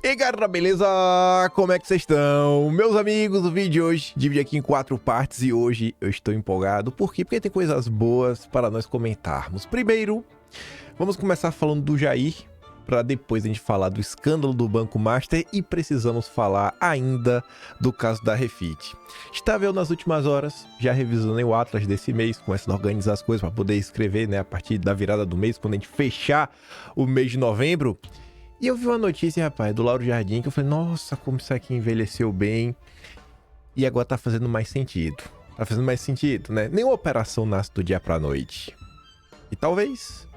E aí galera, beleza? Como é que vocês estão? Meus amigos, o vídeo de hoje divide aqui em 4 partes e hoje eu estou empolgado. Por quê? Porque tem coisas boas para nós comentarmos. Primeiro, vamos começar falando do Jair, para depois a gente falar do escândalo do Banco Master e precisamos falar ainda do caso da Refit. Estava eu nas últimas horas, já revisando o Atlas desse mês, começando a organizar as coisas para poder escrever, né, a partir da virada do mês, quando a gente fechar o mês de novembro. E eu vi uma notícia, rapaz, do Lauro Jardim, que eu falei, nossa, como isso aqui envelheceu bem. E agora tá fazendo mais sentido. Tá fazendo mais sentido, né? Nenhuma operação nasce do dia pra noite. E talvez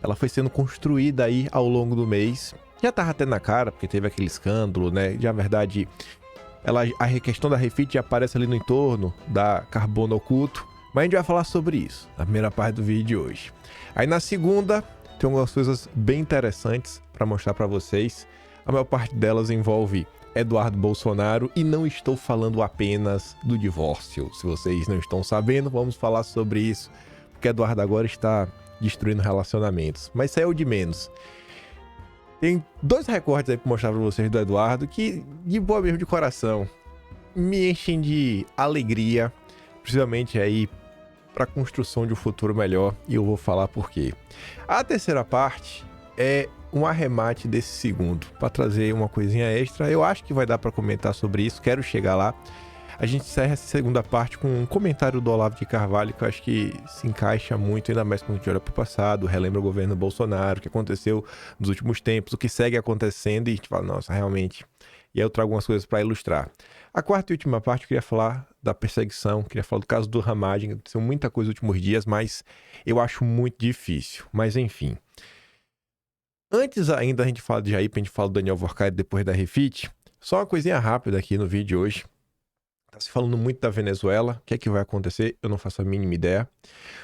ela foi sendo construída aí ao longo do mês. Já tava até na cara, porque teve aquele escândalo, né? Na verdade, a questão da Refit já aparece ali no entorno da carbono oculto. Mas a gente vai falar sobre isso na primeira parte do vídeo de hoje. Aí na segunda, tem algumas coisas bem interessantes para mostrar para vocês. A maior parte delas envolve Eduardo Bolsonaro e não estou falando apenas do divórcio. Se vocês não estão sabendo, vamos falar sobre isso, porque Eduardo agora está destruindo relacionamentos. Mas saiu de menos. Tem 2 recortes aí para mostrar para vocês do Eduardo que, de boa mesmo, de coração, me enchem de alegria, principalmente aí para a construção de um futuro melhor, e eu vou falar por quê. A terceira parte é um arremate desse segundo, para trazer uma coisinha extra. Eu acho que vai dar para comentar sobre isso, quero chegar lá. A gente encerra essa segunda parte com um comentário do Olavo de Carvalho, que eu acho que se encaixa muito, ainda mais quando a gente olha para o passado, relembra o governo Bolsonaro, o que aconteceu nos últimos tempos, o que segue acontecendo, e a gente fala, nossa, realmente. E aí eu trago algumas coisas para ilustrar. A quarta e última parte eu queria falar da perseguição, queria falar do caso do Ramagem, aconteceu muita coisa nos últimos dias, mas eu acho muito difícil. Mas enfim. Antes ainda a gente fala de Jair, a gente fala do Daniel Vorkait depois da Refit, só uma coisinha rápida aqui no vídeo de hoje. Tá se falando muito da Venezuela, o que é que vai acontecer? Eu não faço a mínima ideia.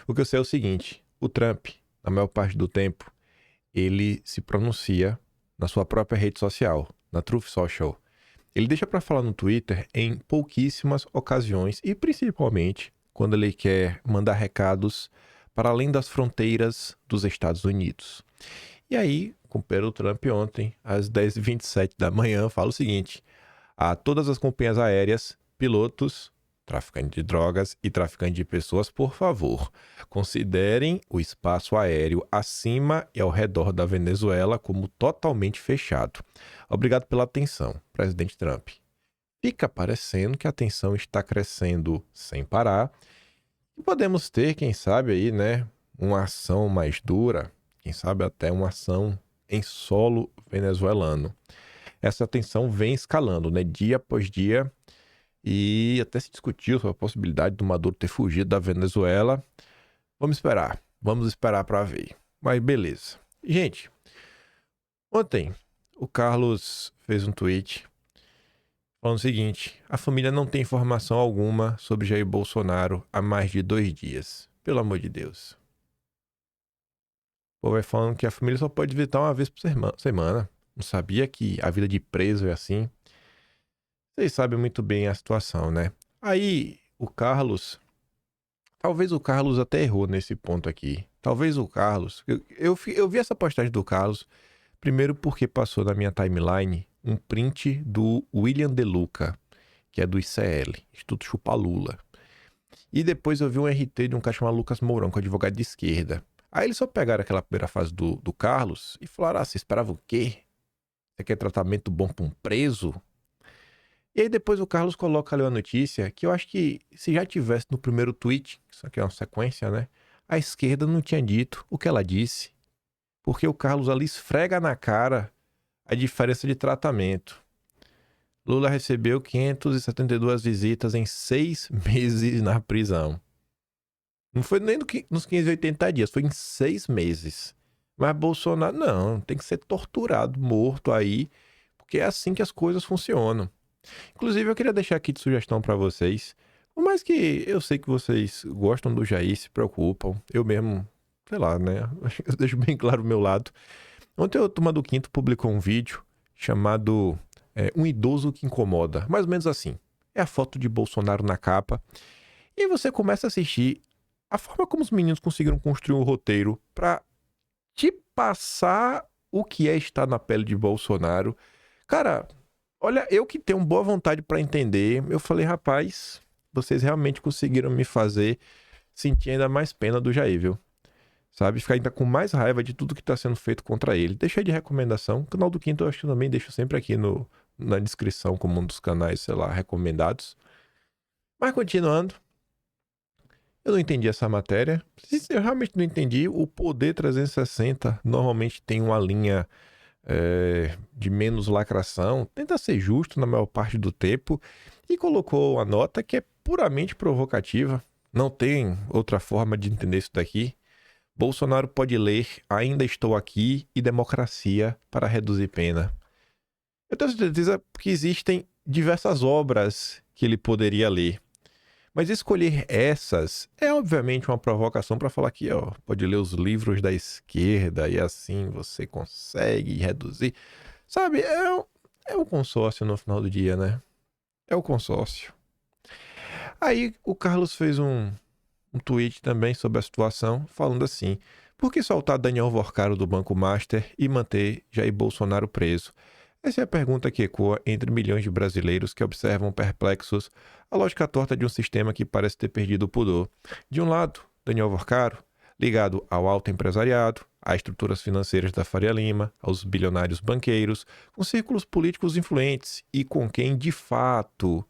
O que eu sei é o seguinte, o Trump, na maior parte do tempo, ele se pronuncia na sua própria rede social, na Truth Social. Ele deixa para falar no Twitter em pouquíssimas ocasiões e principalmente quando ele quer mandar recados para além das fronteiras dos Estados Unidos. E aí, com o Pedro Trump ontem, às 10h27 da manhã, fala o seguinte: a todas as companhias aéreas, pilotos, traficantes de drogas e traficantes de pessoas, por favor, considerem o espaço aéreo acima e ao redor da Venezuela como totalmente fechado. Obrigado pela atenção, presidente Trump. Fica parecendo que a tensão está crescendo sem parar e podemos ter, quem sabe aí, né, uma ação mais dura, quem sabe até uma ação em solo venezuelano. Essa tensão vem escalando, né, dia após dia, e até se discutiu sobre a possibilidade do Maduro ter fugido da Venezuela. Vamos esperar para ver. Mas beleza. Gente, ontem o Carlos fez um tweet falando o seguinte: a família não tem informação alguma sobre Jair Bolsonaro há mais de 2 dias. Pelo amor de Deus. O povo vai falando que a família só pode visitar uma vez por semana. Não sabia que a vida de preso é assim. Vocês sabem muito bem a situação, né? Aí, o Carlos... Talvez o Carlos até errou nesse ponto aqui. Talvez o Carlos... Eu vi essa postagem do Carlos, primeiro porque passou na minha timeline um print do William De Luca, que é do ICL, Instituto Chupalula. E depois eu vi um RT de um cara chamado Lucas Mourão, que é advogado de esquerda. Aí eles só pegaram aquela primeira fase do Carlos e falaram, você esperava o quê? Você quer tratamento bom para um preso? E aí depois o Carlos coloca ali uma notícia que eu acho que se já tivesse no primeiro tweet, isso aqui é uma sequência, né? A esquerda não tinha dito o que ela disse. Porque o Carlos ali esfrega na cara a diferença de tratamento. Lula recebeu 572 visitas em 6 meses na prisão. Não foi nem nos 580 dias, foi em 6 meses. Mas Bolsonaro, não, tem que ser torturado, morto aí, porque é assim que as coisas funcionam. Inclusive, eu queria deixar aqui de sugestão para vocês. Por mais que eu sei que vocês gostam do Jair, se preocupam. Eu mesmo, sei lá, né? Eu deixo bem claro o meu lado. Ontem o Turma do Quinto publicou um vídeo chamado Um Idoso que Incomoda. Mais ou menos assim. É a foto de Bolsonaro na capa. E aí você começa a assistir a forma como os meninos conseguiram construir um roteiro para te passar o que é estar na pele de Bolsonaro. Cara, olha, eu que tenho boa vontade pra entender, eu falei, rapaz, vocês realmente conseguiram me fazer sentir ainda mais pena do Jair, viu? Sabe? Ficar ainda com mais raiva de tudo que tá sendo feito contra ele. Deixei de recomendação. O canal do Quinto eu acho que eu também deixo sempre aqui na descrição como um dos canais, sei lá, recomendados. Mas continuando, eu não entendi essa matéria. Eu realmente não entendi. O Poder 360 normalmente tem uma linha de menos lacração, tenta ser justo na maior parte do tempo, e colocou a nota que é puramente provocativa. Não tem outra forma de entender isso daqui. Bolsonaro pode ler Ainda Estou Aqui e Democracia para reduzir pena. Eu tenho certeza que existem diversas obras que ele poderia ler. Mas escolher essas é obviamente uma provocação para falar que pode ler os livros da esquerda e assim você consegue reduzir. Sabe, é o consórcio no final do dia, né? É o consórcio. Aí o Carlos fez um tweet também sobre a situação, falando assim: por que soltar Daniel Vorcaro do Banco Master e manter Jair Bolsonaro preso? Essa é a pergunta que ecoa entre milhões de brasileiros que observam perplexos a lógica torta de um sistema que parece ter perdido o pudor. De um lado, Daniel Vorcaro, ligado ao alto empresariado, às estruturas financeiras da Faria Lima, aos bilionários banqueiros, com círculos políticos influentes e com quem, de fato,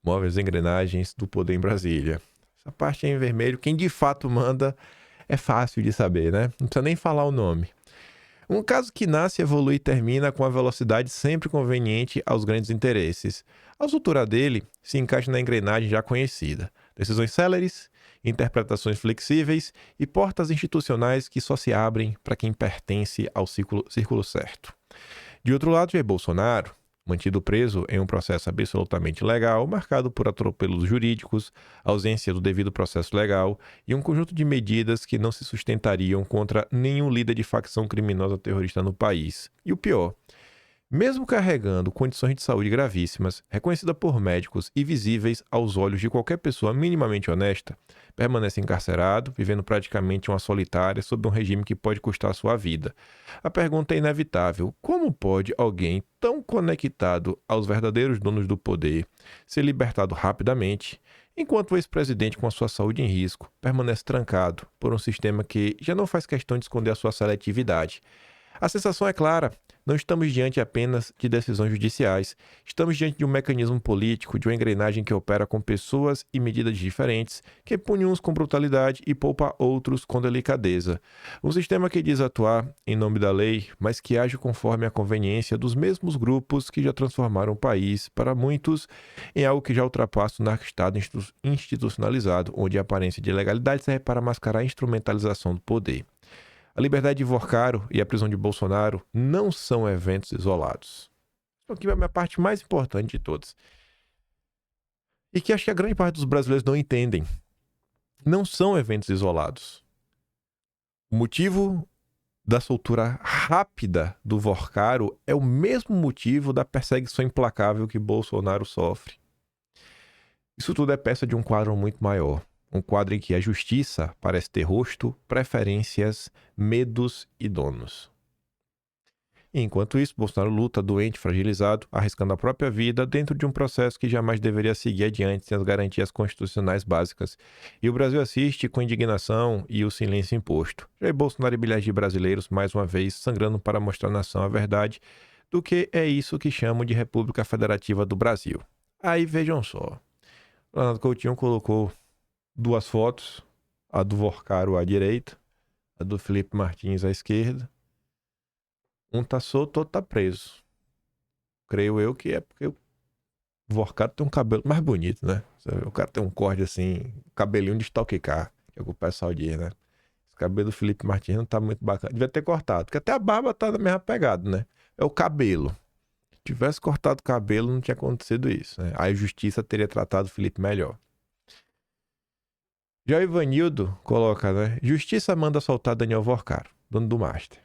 move as engrenagens do poder em Brasília. Essa parte aí em vermelho, quem de fato manda, é fácil de saber, né? Não precisa nem falar o nome. Um caso que nasce, evolui e termina com a velocidade sempre conveniente aos grandes interesses. A altura dele se encaixa na engrenagem já conhecida. Decisões céleres, interpretações flexíveis e portas institucionais que só se abrem para quem pertence ao círculo certo. De outro lado, Jair Bolsonaro, mantido preso em um processo absolutamente legal, marcado por atropelos jurídicos, ausência do devido processo legal e um conjunto de medidas que não se sustentariam contra nenhum líder de facção criminosa terrorista no país. E o pior, mesmo carregando condições de saúde gravíssimas, reconhecidas por médicos e visíveis aos olhos de qualquer pessoa minimamente honesta, permanece encarcerado, vivendo praticamente uma solitária sob um regime que pode custar sua vida. A pergunta é inevitável: como pode alguém tão conectado aos verdadeiros donos do poder ser libertado rapidamente, enquanto o ex-presidente, com a sua saúde em risco, permanece trancado por um sistema que já não faz questão de esconder a sua seletividade? A sensação é clara: não estamos diante apenas de decisões judiciais, estamos diante de um mecanismo político, de uma engrenagem que opera com pessoas e medidas diferentes, que pune uns com brutalidade e poupa outros com delicadeza. Um sistema que diz atuar em nome da lei, mas que age conforme a conveniência dos mesmos grupos que já transformaram o país, para muitos, em algo que já ultrapassa o narco-estado institucionalizado, onde a aparência de legalidade serve para mascarar a instrumentalização do poder. A liberdade de Vorcaro e a prisão de Bolsonaro não são eventos isolados. Isso aqui é a minha parte mais importante de todas. E que acho que a grande parte dos brasileiros não entendem. Não são eventos isolados. O motivo da soltura rápida do Vorcaro é o mesmo motivo da perseguição implacável que Bolsonaro sofre. Isso tudo é peça de um quadro muito maior. Um quadro em que a justiça parece ter rosto, preferências, medos e donos. Enquanto isso, Bolsonaro luta doente, fragilizado, arriscando a própria vida dentro de um processo que jamais deveria seguir adiante sem as garantias constitucionais básicas. E o Brasil assiste com indignação e o silêncio imposto. Jair Bolsonaro e milhares de brasileiros, mais uma vez, sangrando para mostrar à nação a verdade do que é isso que chamam de República Federativa do Brasil. Aí vejam só. Leonardo Coutinho colocou duas fotos, a do Vorcaro à direita, a do Felipe Martins à esquerda. Um tá solto, outro tá preso. Creio eu que é porque o Vorcaro tem um cabelo mais bonito, né? O cara tem um corte assim, cabelinho de Stock Car, que é o que o pessoal diz, né? Esse cabelo do Felipe Martins não tá muito bacana. Devia ter cortado, porque até a barba tá na mesma pegada, né? É o cabelo. Se tivesse cortado o cabelo, não tinha acontecido isso, né? Aí a justiça teria tratado o Felipe melhor. Já o Ivanildo coloca, né? Justiça manda soltar Daniel Vorcaro, dono do Master.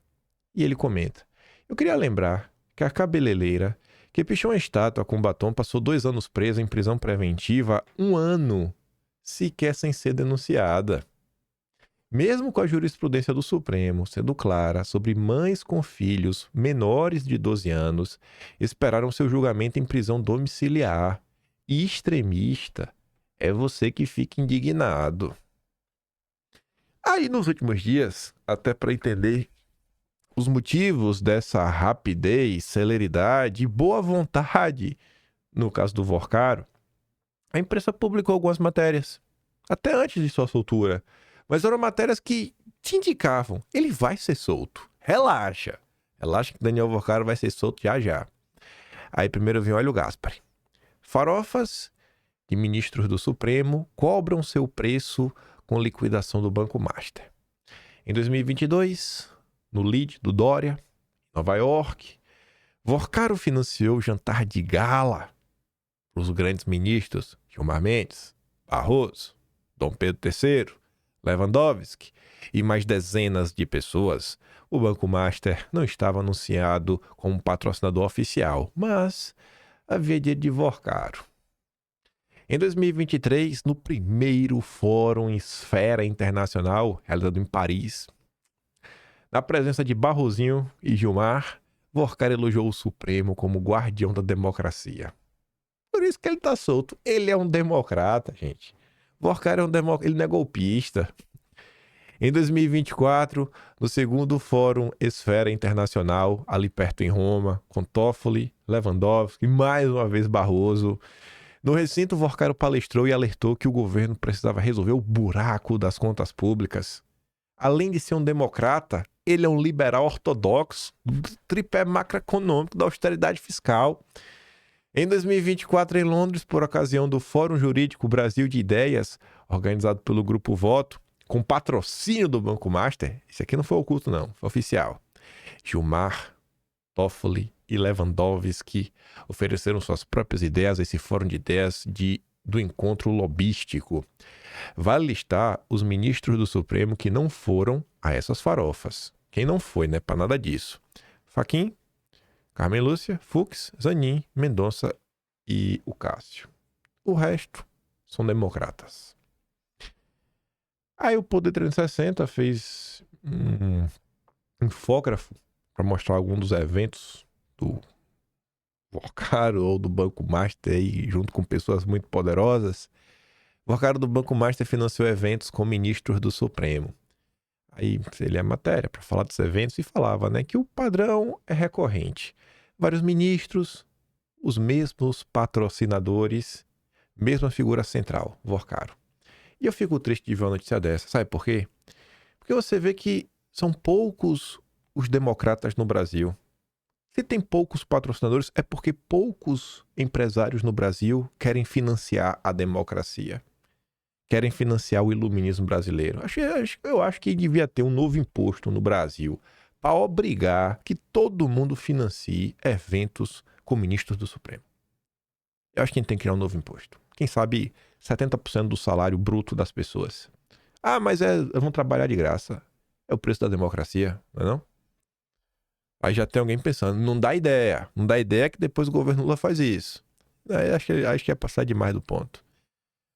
E ele comenta: eu queria lembrar que a cabeleireira que pichou uma estátua com batom passou 2 anos presa em prisão preventiva, 1 ano, sequer sem ser denunciada. Mesmo com a jurisprudência do Supremo sendo clara sobre mães com filhos menores de 12 anos, esperaram seu julgamento em prisão domiciliar. E extremista é você que fica indignado. Aí, nos últimos dias, até para entender os motivos dessa rapidez, celeridade e boa vontade, no caso do Vorcaro, a imprensa publicou algumas matérias, até antes de sua soltura, mas eram matérias que te indicavam, ele vai ser solto, relaxa que Daniel Vorcaro vai ser solto já já. Aí primeiro vem o Hélio Gaspari. Farofas de ministros do Supremo cobram seu preço com liquidação do Banco Master. Em 2022, no lead do Dória, Nova York, Vorcaro financiou o jantar de gala para os grandes ministros Gilmar Mendes, Barroso, Dom Pedro III, Lewandowski e mais dezenas de pessoas. O Banco Master não estava anunciado como patrocinador oficial, mas havia dinheiro de Vorcaro. Em 2023, no primeiro Fórum Esfera Internacional, realizado em Paris, na presença de Barrosinho e Gilmar, Vorcaro elogiou o Supremo como guardião da democracia. Por isso que ele tá solto. Ele é um democrata, gente. Vorcaro é um democrata, ele não é golpista. Em 2024, no segundo Fórum Esfera Internacional, ali perto em Roma, com Toffoli, Lewandowski e mais uma vez Barroso, no recinto, Vorcaro palestrou e alertou que o governo precisava resolver o buraco das contas públicas. Além de ser um democrata, ele é um liberal ortodoxo do tripé macroeconômico da austeridade fiscal. Em 2024, em Londres, por ocasião do Fórum Jurídico Brasil de Ideias, organizado pelo Grupo Voto, com patrocínio do Banco Master, esse aqui não foi oculto não, foi oficial, Gilmar, Toffoli e Lewandowski ofereceram suas próprias ideias a esse fórum de ideias do encontro lobístico. Vale listar os ministros do Supremo que não foram a essas farofas. Quem não foi, né? Para nada disso. Fachin, Carmen Lúcia, Fux, Zanin, Mendonça e o Cássio. O resto são democratas. Aí o Poder 360 fez um infógrafo para mostrar alguns dos eventos do Vorcaro ou do Banco Master aí, junto com pessoas muito poderosas. O Vorcaro do Banco Master financiou eventos com ministros do Supremo. Aí ele é matéria para falar dos eventos e falava, né, que o padrão é recorrente. Vários ministros, os mesmos patrocinadores, mesma figura central, Vorcaro. E eu fico triste de ver uma notícia dessa. Sabe por quê? Porque você vê que são poucos os democratas no Brasil. Se tem poucos patrocinadores, é porque poucos empresários no Brasil querem financiar a democracia. Querem financiar o iluminismo brasileiro. Eu acho que devia ter um novo imposto no Brasil para obrigar que todo mundo financie eventos com ministros do Supremo. Eu acho que a gente tem que criar um novo imposto. Quem sabe 70% do salário bruto das pessoas. Ah, mas vão trabalhar de graça. É o preço da democracia, não é não? Aí já tem alguém pensando, não dá ideia. Não dá ideia que depois o governo Lula faz isso. Aí acho que é passar demais do ponto.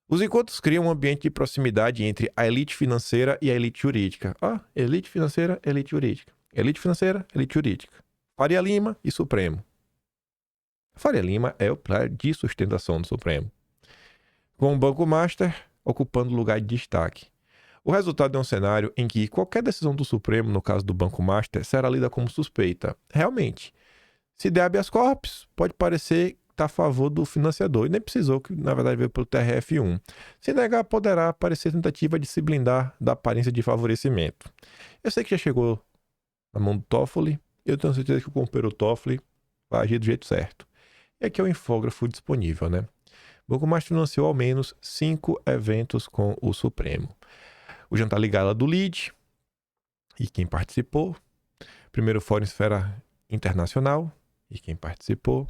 Os encontros criam um ambiente de proximidade entre a elite financeira e a elite jurídica. Elite financeira, elite jurídica. Elite financeira, elite jurídica. Faria Lima e Supremo. Faria Lima é o pilar de sustentação do Supremo, com o Banco Master ocupando lugar de destaque. O resultado é um cenário em que qualquer decisão do Supremo, no caso do Banco Master, será lida como suspeita. Realmente, se der habeas corpus, pode parecer estar a favor do financiador, e nem precisou, que na verdade veio pelo TRF1. Se negar, poderá parecer tentativa de se blindar da aparência de favorecimento. Eu sei que já chegou na mão do Toffoli, e eu tenho certeza que o companheiro Toffoli vai agir do jeito certo. E aqui é o infógrafo disponível, né? O Banco Master financiou ao menos 5 eventos com o Supremo. O jantar ligado do LIDE e quem participou. Primeiro Fórum Esfera Internacional e quem participou.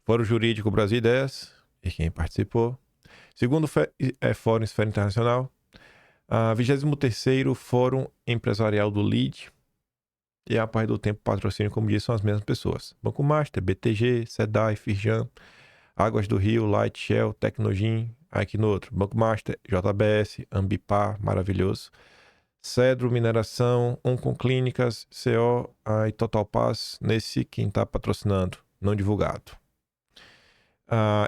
Fórum Jurídico Brasil 10 e quem participou. Segundo Fórum Esfera Internacional. 23º Fórum Empresarial do LIDE. E a parte do tempo patrocínio, como disse, são as mesmas pessoas. Banco Master, BTG, SEDAI, Firjan, Águas do Rio, Light, Shell, Tecnogin, aqui no outro, Banco Master, JBS, Ambipar, maravilhoso, Cedro Mineração, Oncom Clínicas, CO e Total Pass. Nesse, quem está patrocinando, não divulgado.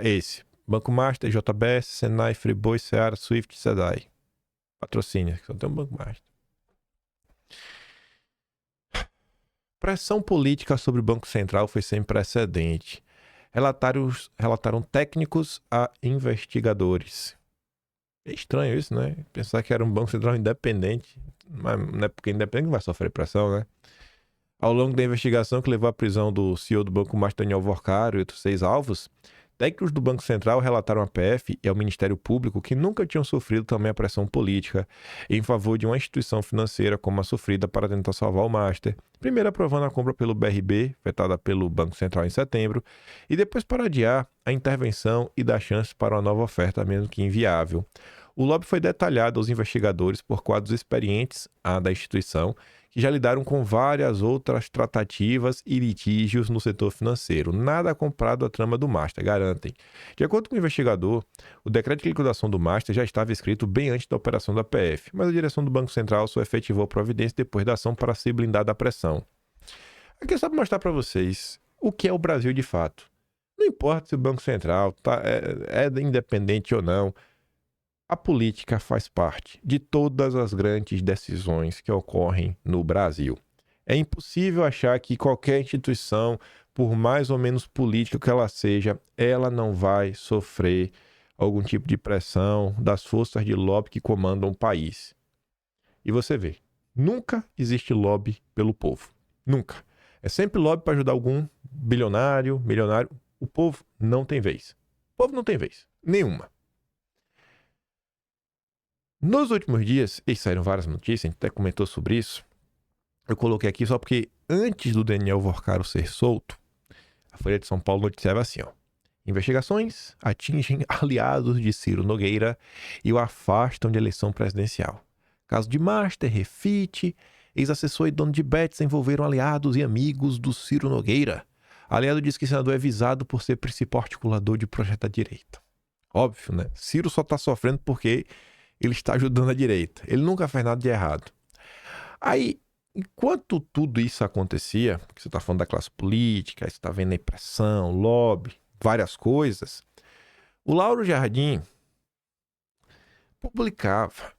Esse. Banco Master, JBS, Senai, Friboi, Seara, Swift, Sedai. Patrocínio, só tem um Banco Master. Pressão política sobre o Banco Central foi sem precedente. Relataram técnicos a investigadores. É estranho isso, né? Pensar que era um Banco Central independente. Mas não é porque independente que vai sofrer pressão, né? Ao longo da investigação que levou à prisão do CEO do Banco Master, Daniel Vorcaro, e outros 6 alvos, técnicos do Banco Central relataram à PF e ao Ministério Público que nunca tinham sofrido também a pressão política em favor de uma instituição financeira como a sofrida para tentar salvar o Master, primeiro aprovando a compra pelo BRB, vetada pelo Banco Central em setembro, e depois para adiar a intervenção e dar chance para uma nova oferta, mesmo que inviável. O lobby foi detalhado aos investigadores por quadros experientes da instituição, que já lidaram com várias outras tratativas e litígios no setor financeiro. Nada comprado à trama do Master, garantem. De acordo com o investigador, o decreto de liquidação do Master já estava escrito bem antes da operação da PF, mas a direção do Banco Central só efetivou a providência depois da ação para se blindar da pressão. Aqui é só para mostrar para vocês o que é o Brasil de fato. Não importa se o Banco Central é independente ou não, a política faz parte de todas as grandes decisões que ocorrem no Brasil. É impossível achar que qualquer instituição, por mais ou menos política que ela seja, ela não vai sofrer algum tipo de pressão das forças de lobby que comandam o país. E você vê, nunca existe lobby pelo povo. Nunca. É sempre lobby para ajudar algum bilionário, milionário. O povo não tem vez. O povo não tem vez. Nenhuma. Nos últimos dias, e saíram várias notícias, a gente até comentou sobre isso. Eu coloquei aqui só porque antes do Daniel Vorcaro ser solto, a Folha de São Paulo noticiava assim, ó. Investigações atingem aliados de Ciro Nogueira e o afastam de eleição presidencial. Caso de Master, Refit, ex-assessor e dono de Bets envolveram aliados e amigos do Ciro Nogueira. Aliado diz que o senador é visado por ser principal articulador de projeto da direita. Óbvio, né? Ciro só tá sofrendo porque ele está ajudando a direita. Ele nunca fez nada de errado. Aí, enquanto tudo isso acontecia, que você está falando da classe política, você está vendo a pressão, lobby, várias coisas, o Lauro Jardim publicava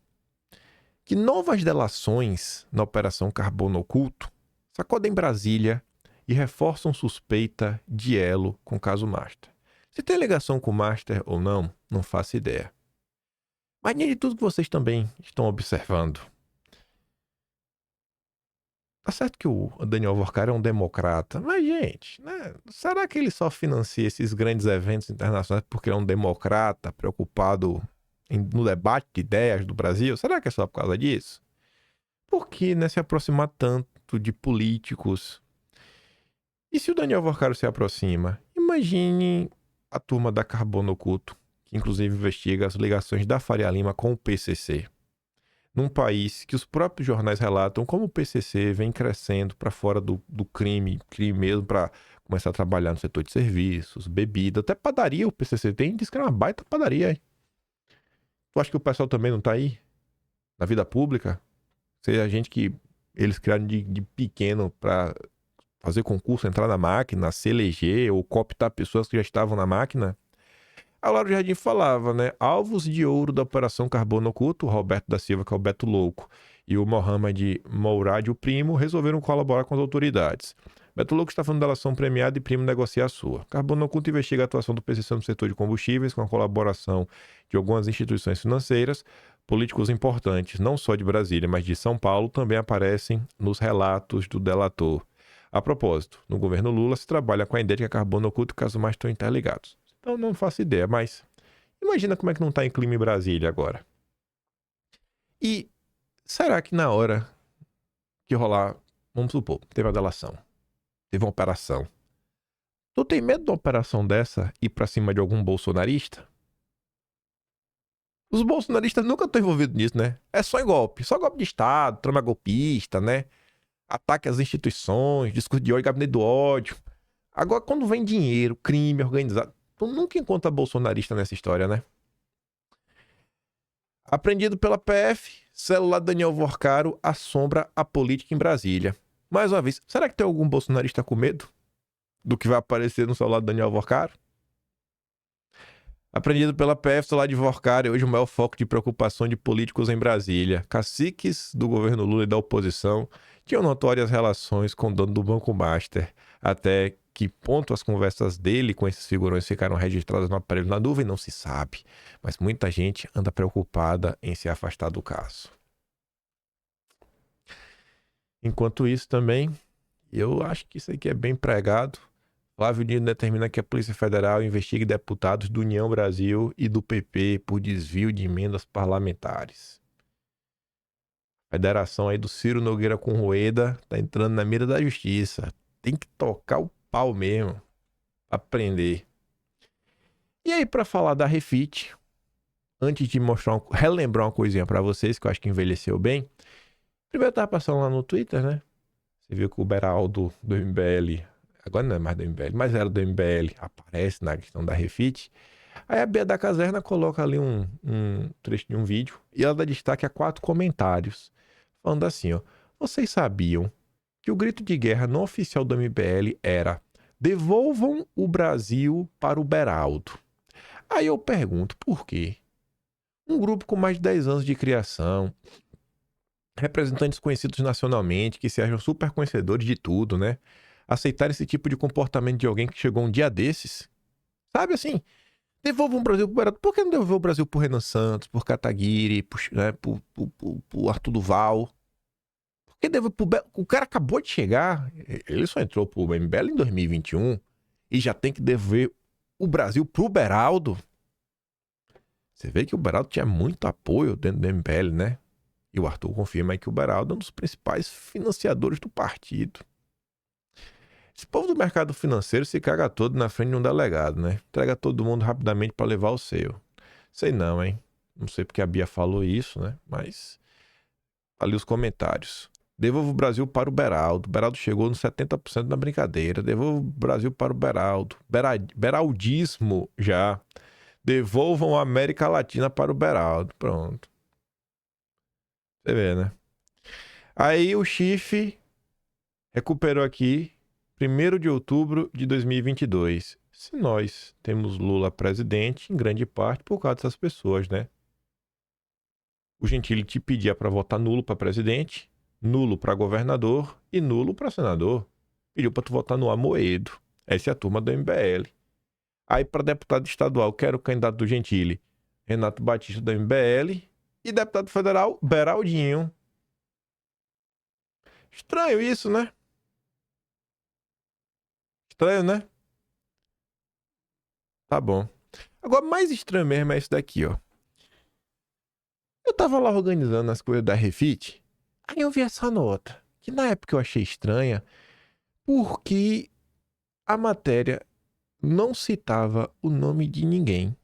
que novas delações na Operação Carbono Oculto sacodem Brasília e reforçam suspeita de elo com o caso Master. Se tem ligação com o Master ou não, não faço ideia. Mas nem de tudo que vocês também estão observando. Tá certo que o Daniel Vorcaro é um democrata, mas, gente, né? Será que ele só financia esses grandes eventos internacionais porque é um democrata preocupado no debate de ideias do Brasil? Será que é só por causa disso? Por que, né, se aproximar tanto de políticos? E se o Daniel Vorcaro se aproxima? Imagine a turma da Carbono Oculto, que inclusive investiga as ligações da Faria Lima com o PCC. Num país que os próprios jornais relatam como o PCC vem crescendo para fora do crime mesmo, para começar a trabalhar no setor de serviços, bebida, até padaria o PCC tem, diz que é uma baita padaria. Hein? Tu acha que o pessoal também não tá aí? Na vida pública? Seja gente que eles criaram de pequeno para fazer concurso, entrar na máquina, se eleger ou cooptar pessoas que já estavam na máquina? A Lauro Jardim falava, né? Alvos de ouro da Operação Carbono Oculto, o Roberto da Silva, que é o Beto Louco, e o Mohamed Mourad, o primo, resolveram colaborar com as autoridades. Beto Louco está falando da delação premiada e primo negocia a sua. Carbono Oculto investiga a atuação do PCC no setor de combustíveis com a colaboração de algumas instituições financeiras. Políticos importantes, não só de Brasília, mas de São Paulo, também aparecem nos relatos do delator. A propósito, no governo Lula se trabalha com a ideia de que a Carbono Oculto e o caso mais estão interligados. Então não faço ideia, mas imagina como é que não está em clima em Brasília agora. E será que na hora que rolar, vamos supor, teve a delação, teve uma operação. Tu tem medo de uma operação dessa ir pra cima de algum bolsonarista? Os bolsonaristas nunca estão envolvidos nisso, né? É só golpe de Estado, trama golpista, né? Ataque às instituições, discurso de ódio, gabinete do ódio. Agora, quando vem dinheiro, crime organizado, tu nunca encontra bolsonarista nessa história, né? Apreendido pela PF, Celular de Daniel Vorcaro assombra a política em Brasília. Mais uma vez, será que tem algum bolsonarista com medo do que vai aparecer no celular de Daniel Vorcaro? Apreendido pela PF, celular de Vorcaro é hoje o maior foco de preocupação de políticos em Brasília. Caciques do governo Lula e da oposição tinham notórias relações com o dono do Banco Master. Até que ponto as conversas dele com esses figurões ficaram registradas no aparelho na nuvem não se sabe. Mas muita gente anda preocupada em se afastar do caso. Enquanto isso também, eu acho que isso aqui é bem pregado. Flávio Dino determina que a Polícia Federal investigue deputados do União Brasil e do PP por desvio de emendas parlamentares. A federação aí do Ciro Nogueira com Rueda tá entrando na mira da justiça. Tem que tocar o pau mesmo pra prender. E aí, pra falar da Refit, antes de relembrar uma coisinha pra vocês que eu acho que envelheceu bem. Primeiro eu tava passando lá no Twitter, né? Você viu que o Beraldo do MBL... Agora não é mais do MBL, mas era do MBL, aparece na questão da Refit. Aí a Bia da Caserna coloca ali um trecho de um vídeo e ela dá destaque a 4 comentários, falando assim, ó. Vocês sabiam que o grito de guerra não oficial do MBL era devolvam o Brasil para o Beraldo. Aí eu pergunto, por quê? Um grupo com mais de 10 anos de criação, representantes conhecidos nacionalmente, que se acham super conhecedores de tudo, né? Aceitar esse tipo de comportamento de alguém que chegou um dia desses, sabe assim, devolvam o Brasil pro Beraldo. Por que não devolveu o Brasil pro Renan Santos, por Kataguiri, pro Arthur Duval? Por que devolveu o cara acabou de chegar, ele só entrou pro MBL em 2021 e já tem que devolver o Brasil pro Beraldo? Você vê que o Beraldo tinha muito apoio dentro do MBL, né? E o Arthur confirma aí que o Beraldo é um dos principais financiadores do partido. Esse povo do mercado financeiro se caga todo na frente de um delegado, né? Entrega todo mundo rapidamente para levar o seu. Sei não, hein? Não sei porque a Bia falou isso, né? Mas ali os comentários. Devolva o Brasil para o Beraldo. O Beraldo chegou nos 70% na brincadeira. Devolva o Brasil para o Beraldo. Beraldismo já. Devolvam a América Latina para o Beraldo. Pronto. Você vê, né? Aí o Chifre recuperou aqui 1º de outubro de 2022. Se nós temos Lula presidente, em grande parte por causa dessas pessoas, né? O Gentili te pedia para votar nulo para presidente, nulo para governador e nulo para senador. Pediu para tu votar no Amoedo. Essa é a turma do MBL. Aí para deputado estadual, quero o candidato do Gentili, Renato Batista do MBL, e deputado federal, Beraldinho. Estranho isso, né? Estranho, né? Tá bom. Agora, mais estranho mesmo é isso daqui, ó. Eu tava lá organizando as coisas da Refit, aí eu vi essa nota, que na época eu achei estranha, porque a matéria não citava o nome de ninguém.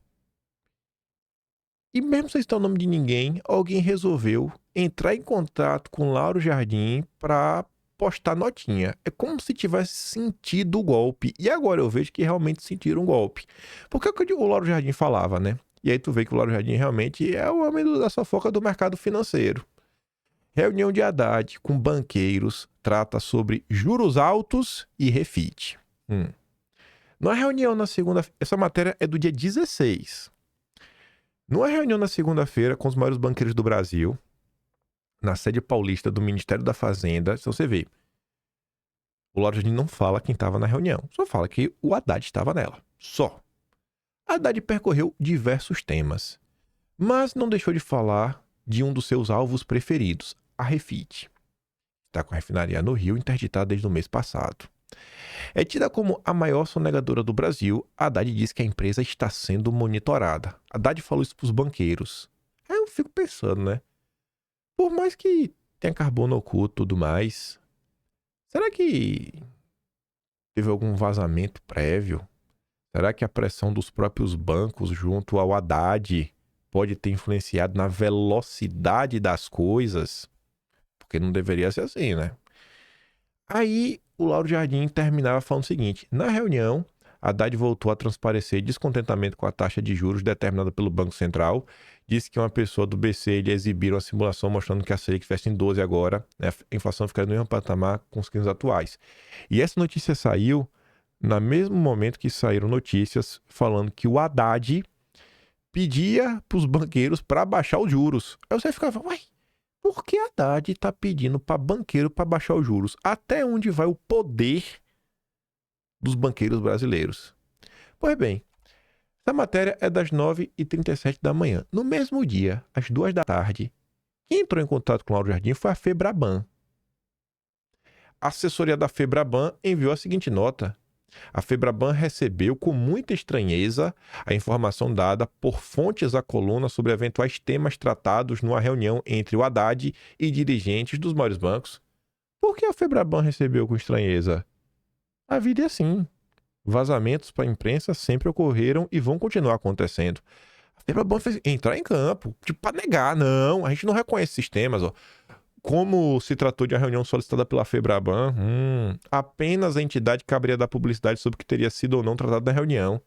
E mesmo sem citar o nome de ninguém, alguém resolveu entrar em contato com Lauro Jardim para postar notinha. É como se tivesse sentido o golpe. E agora eu vejo que realmente sentiram um golpe. Porque é o que o Lauro Jardim falava, né? E aí tu vê que o Lauro Jardim realmente é o homem da fofoca do mercado financeiro. Reunião de Haddad com banqueiros trata sobre juros altos e Refit. Na reunião na segunda... Essa matéria é do dia 16. Numa reunião na segunda-feira com os maiores banqueiros do Brasil, na sede paulista do Ministério da Fazenda, se você vê, o Lauro Jardim não fala quem estava na reunião, só fala que o Haddad estava nela. Só. Haddad percorreu diversos temas, mas não deixou de falar de um dos seus alvos preferidos, a Refit. Está com a refinaria no Rio interditada desde o mês passado. É tida como a maior sonegadora do Brasil, Haddad diz que a empresa está sendo monitorada. Haddad falou isso para os banqueiros. Aí eu fico pensando, né? Por mais que tenha carbono oculto e tudo mais, será que teve algum vazamento prévio? Será que a pressão dos próprios bancos junto ao Haddad pode ter influenciado na velocidade das coisas? Porque não deveria ser assim, né? Aí o Lauro Jardim terminava falando o seguinte: na reunião, Haddad voltou a transparecer descontentamento com a taxa de juros determinada pelo Banco Central disse que uma pessoa do BC ele exibiram uma simulação mostrando que a Selic fecha em 12 agora, né? A inflação ficaria no mesmo patamar com os crimes atuais. E essa notícia saiu no mesmo momento que saíram notícias falando que o Haddad pedia para os banqueiros para baixar os juros. Aí você ficava, uai, por que Haddad está pedindo para banqueiro para baixar os juros? Até onde vai o poder dos banqueiros brasileiros? Pois bem, essa matéria é das 9h37 da manhã. No mesmo dia, às 2 da tarde, quem entrou em contato com o Lauro Jardim foi a Febraban. A assessoria da Febraban enviou a seguinte nota. A Febraban recebeu com muita estranheza a informação dada por fontes à coluna sobre eventuais temas tratados numa reunião entre o Haddad e dirigentes dos maiores bancos. Por que a Febraban recebeu com estranheza? A vida é assim. Vazamentos para a imprensa sempre ocorreram e vão continuar acontecendo. A Febraban fez entrar em campo, tipo, para negar. Não, a gente não reconhece esses temas, ó. Como se tratou de uma reunião solicitada pela Febraban, apenas a entidade caberia dar publicidade sobre o que teria sido ou não tratado na reunião.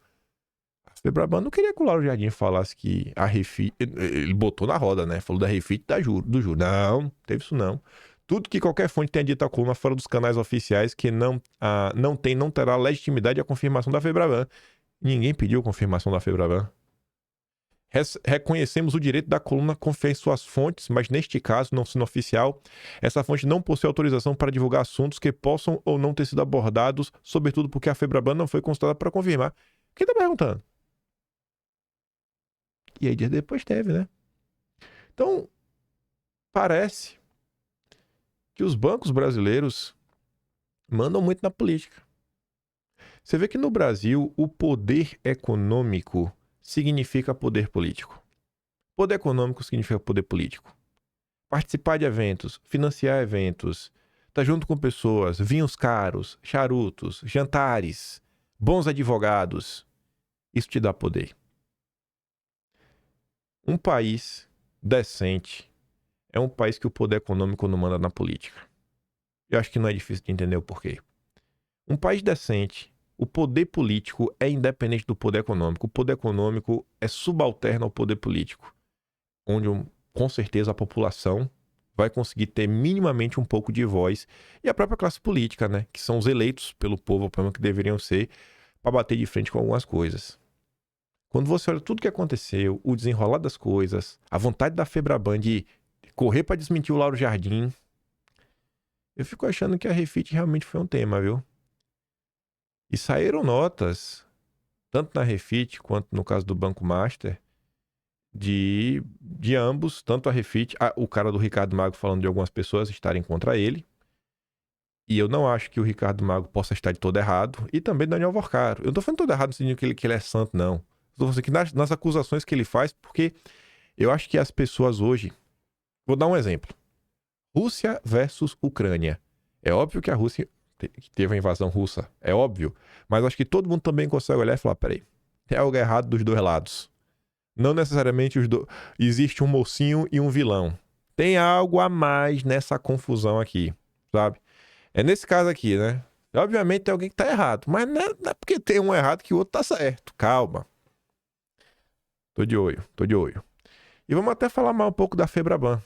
A Febraban não queria que o Lauro Jardim falasse que a Refit... Ele botou na roda, né? Falou da Refit do juro. Não, teve isso não. Tudo que qualquer fonte tenha dito à coluna fora dos canais oficiais que não terá legitimidade a confirmação da Febraban. Ninguém pediu confirmação da Febraban. Reconhecemos o direito da coluna confiar em suas fontes, mas neste caso, não sendo oficial, essa fonte não possui autorização para divulgar assuntos que possam ou não ter sido abordados, sobretudo porque a Febraban não foi consultada para confirmar. Quem tá perguntando? E aí dias depois teve, né? Então, parece que os bancos brasileiros mandam muito na política. Você vê que no Brasil, o poder econômico significa poder político. Poder econômico significa poder político. Participar de eventos, financiar eventos, estar junto com pessoas, vinhos caros, charutos, jantares, bons advogados. Isso te dá poder. Um país decente é um país que o poder econômico não manda na política. Eu acho que não é difícil de entender o porquê. Um país decente, o poder político é independente do poder econômico. O poder econômico é subalterno ao poder político, onde com certeza a população vai conseguir ter minimamente um pouco de voz, e a própria classe política, né, que são os eleitos pelo povo, que deveriam ser, para bater de frente com algumas coisas. Quando você olha tudo que aconteceu, o desenrolar das coisas, a vontade da Febraban de correr para desmentir o Lauro Jardim, eu fico achando que a Refit realmente foi um tema, viu? E saíram notas, tanto na Refit quanto no caso do Banco Master, de ambos, tanto a Refit, o cara do Ricardo Mago falando de algumas pessoas estarem contra ele, e eu não acho que o Ricardo Mago possa estar de todo errado, e também Daniel Vorcaro. Eu não tô falando todo errado no sentido que ele é santo, não. Eu tô falando que nas acusações que ele faz, porque eu acho que as pessoas hoje... Vou dar um exemplo. Rússia versus Ucrânia. É óbvio que a Rússia teve a invasão russa, é óbvio, mas acho que todo mundo também consegue olhar e falar, peraí, tem algo errado dos dois lados. Não necessariamente existe um mocinho e um vilão. Tem algo a mais nessa confusão aqui, sabe? É nesse caso aqui, né? Obviamente tem alguém que tá errado, mas não é porque tem um errado que o outro tá certo. Calma. Tô de olho. E vamos até falar mais um pouco da Febraban.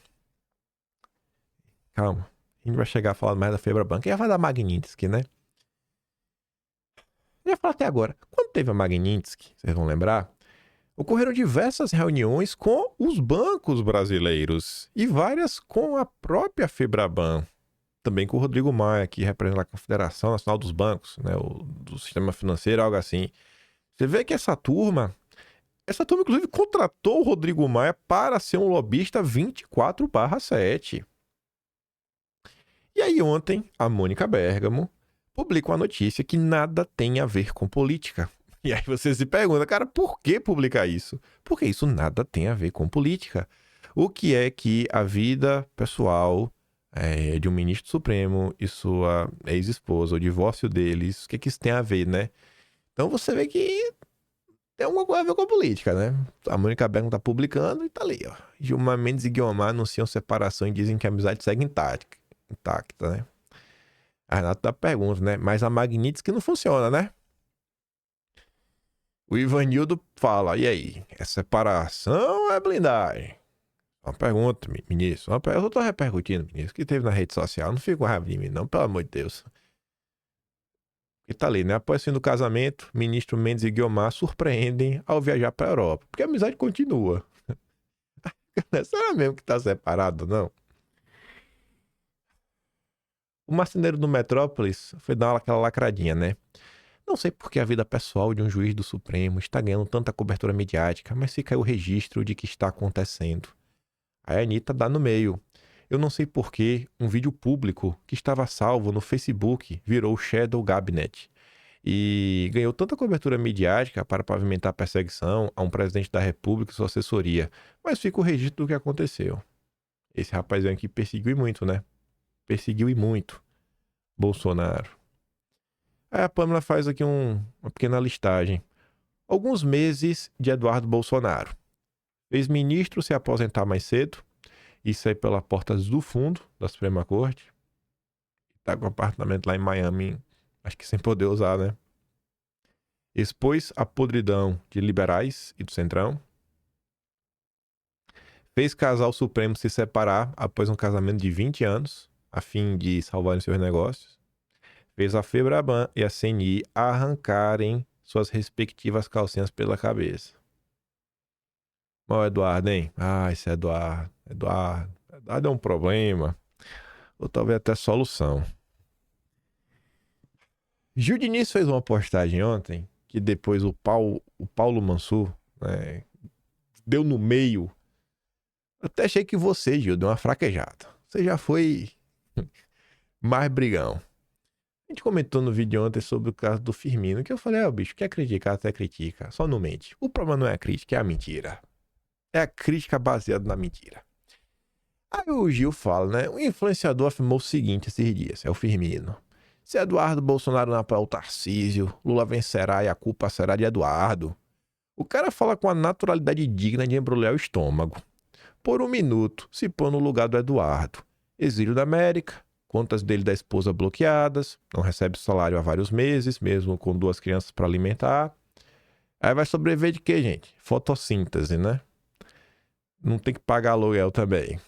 Calma. A gente vai chegar a falar mais da Febraban, que já vai da Magnitsky, né? Eu ia falar até agora. Quando teve a Magnitsky, vocês vão lembrar, ocorreram diversas reuniões com os bancos brasileiros e várias com a própria Febraban. Também com o Rodrigo Maia, que representa a Confederação Nacional dos Bancos, né? Do Sistema Financeiro, algo assim. Você vê que essa turma, inclusive, contratou o Rodrigo Maia para ser um lobista 24/7. E aí ontem, a Mônica Bergamo publica uma notícia que nada tem a ver com política. E aí você se pergunta, cara, por que publicar isso? Porque isso nada tem a ver com política. O que é que a vida pessoal de um ministro supremo e sua ex-esposa, o divórcio deles, o que é que isso tem a ver, né? Então você vê que tem alguma coisa a ver com a política, né? A Mônica Bergamo tá publicando e tá ali, ó. Gilmar Mendes e Guiomar anunciam separação e dizem que a amizade segue intacta, né? A Renata pergunta, né? Mas a Magnitsky não funciona, né? O Ivanildo fala, e aí? É separação ou é blindagem? Uma pergunta, ministro. Eu tô repercutindo, ministro, que teve na rede social. Não fica com raiva de mim, não, pelo amor de Deus. E tá ali, né? Após o fim do casamento, ministro Mendes e Guiomar surpreendem ao viajar pra Europa. Porque a amizade continua. Será mesmo que tá separado, não? O marceneiro do Metrópolis foi dar aquela lacradinha, né? Não sei por que a vida pessoal de um juiz do Supremo está ganhando tanta cobertura midiática, mas fica aí o registro de que está acontecendo. Aí a Anitta dá no meio. Eu não sei por que um vídeo público que estava salvo no Facebook virou Shadow Cabinet e ganhou tanta cobertura midiática para pavimentar a perseguição a um presidente da República e sua assessoria. Mas fica o registro do que aconteceu. Esse rapazinho aqui perseguiu e muito, né? Perseguiu e muito Bolsonaro. Aí a Pâmela faz aqui uma pequena listagem. Alguns meses de Eduardo Bolsonaro. Ex-ministro se aposentar mais cedo e sair pela porta do fundo da Suprema Corte. Tá com um apartamento lá em Miami, acho que sem poder usar, né? Expôs a podridão de liberais e do Centrão. Fez casal Supremo se separar após um casamento de 20 anos, a fim de salvarem seus negócios. Fez a Febraban e a CNI arrancarem suas respectivas calcinhas pela cabeça. Ó, Eduardo, hein? Ah, esse Eduardo. Eduardo é um problema. Ou talvez até solução. Gil Diniz fez uma postagem ontem que depois o Paulo Mansur, né, deu no meio. Até achei que você, Gil, deu uma fraquejada. Você já foi mais brigão. A gente comentou no vídeo ontem sobre o caso do Firmino, que eu falei, bicho, quer criticar, até critica, só não mente. O problema não é a crítica, é a mentira. É a crítica baseada na mentira. Aí o Gil fala, né? O influenciador afirmou o seguinte esses dias, é o Firmino. Se Eduardo Bolsonaro não apoiar o Tarcísio, Lula vencerá e a culpa será de Eduardo. O cara fala com a naturalidade digna de embrulhar o estômago. Por um minuto, se põe no lugar do Eduardo. Exílio da América, contas dele da esposa bloqueadas, não recebe salário há vários meses, mesmo com 2 crianças para alimentar. Aí vai sobreviver de quê, gente? Fotossíntese, né? Não tem que pagar aluguel também.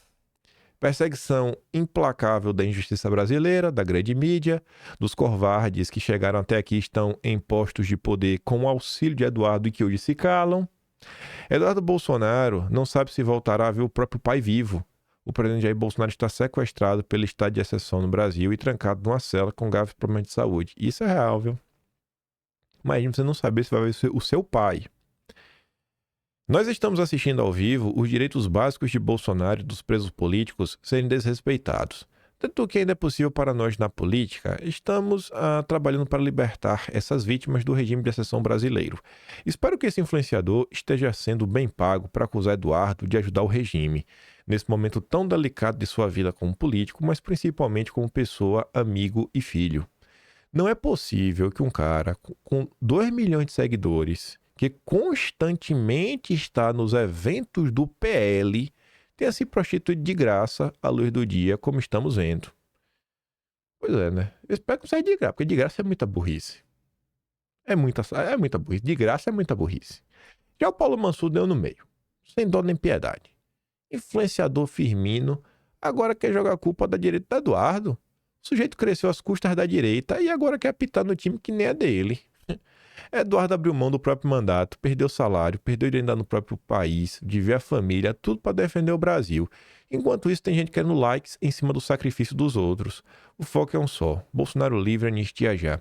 Perseguição implacável da injustiça brasileira, da grande mídia, dos covardes que chegaram até aqui estão em postos de poder com o auxílio de Eduardo e que hoje se calam. Eduardo Bolsonaro não sabe se voltará a ver o próprio pai vivo. O presidente Jair Bolsonaro está sequestrado pelo estado de exceção no Brasil e trancado numa cela com graves problemas de saúde. Isso é real, viu? Imagina você não saber se vai ver o seu pai. Nós estamos assistindo ao vivo os direitos básicos de Bolsonaro e dos presos políticos serem desrespeitados. Tanto que ainda é possível para nós na política, estamos trabalhando para libertar essas vítimas do regime de exceção brasileiro. Espero que esse influenciador esteja sendo bem pago para acusar Eduardo de ajudar o regime, nesse momento tão delicado de sua vida como político, mas principalmente como pessoa, amigo e filho. Não é possível que um cara com 2 milhões de seguidores, que constantemente está nos eventos do PL, tenha se prostituído de graça à luz do dia, como estamos vendo. Pois é, né? Eu espero que não seja de graça, porque de graça é muita burrice. É muita burrice. De graça é muita burrice. Já o Paulo Mansur deu no meio. Sem dó nem piedade. Influenciador Firmino, agora quer jogar a culpa da direita do Eduardo. O sujeito cresceu às custas da direita e agora quer apitar no time que nem é dele. Eduardo abriu mão do próprio mandato, perdeu salário, perdeu identidade no próprio país, de ver a família, tudo para defender o Brasil. Enquanto isso, tem gente querendo likes em cima do sacrifício dos outros. O foco é um só: Bolsonaro livre, anistia já.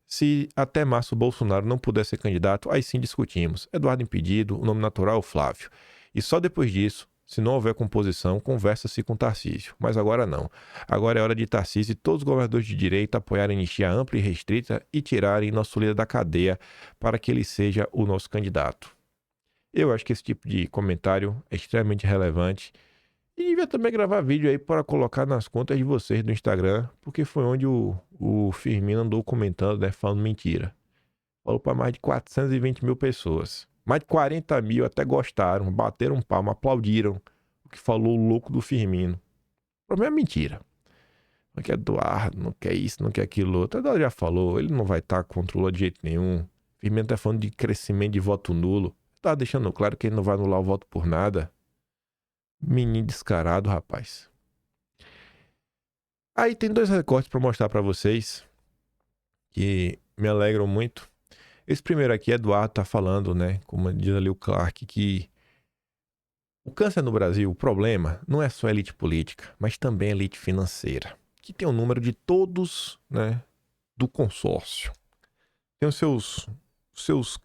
Se até março o Bolsonaro não puder ser candidato, aí sim discutimos. Eduardo impedido, o nome natural Flávio. E só depois disso, se não houver composição, conversa-se com Tarcísio. Mas agora não. Agora é hora de Tarcísio e todos os governadores de direita apoiarem a anistia ampla e restrita e tirarem nosso líder da cadeia para que ele seja o nosso candidato. Eu acho que esse tipo de comentário é extremamente relevante. E devia também gravar vídeo aí para colocar nas contas de vocês do Instagram, porque foi onde o Firmino andou comentando, né, falando mentira. Falou para mais de 420 mil pessoas. Mais de 40 mil até gostaram, bateram palma, aplaudiram o que falou o louco do Firmino. O problema é mentira. Não quer Eduardo, não quer isso, não quer aquilo outro. Eduardo já falou, ele não vai estar contra o Lula de jeito nenhum. Firmino tá falando de crescimento de voto nulo. Tá deixando claro que ele não vai anular o voto por nada. Menino descarado, rapaz. Aí tem 2 recortes pra mostrar pra vocês que me alegram muito. Esse primeiro aqui, Eduardo tá falando, né? Como diz ali o Clark, que o câncer no Brasil, o problema não é só a elite política, mas também a elite financeira, que tem o número de todos, né, do consórcio. Tem os seus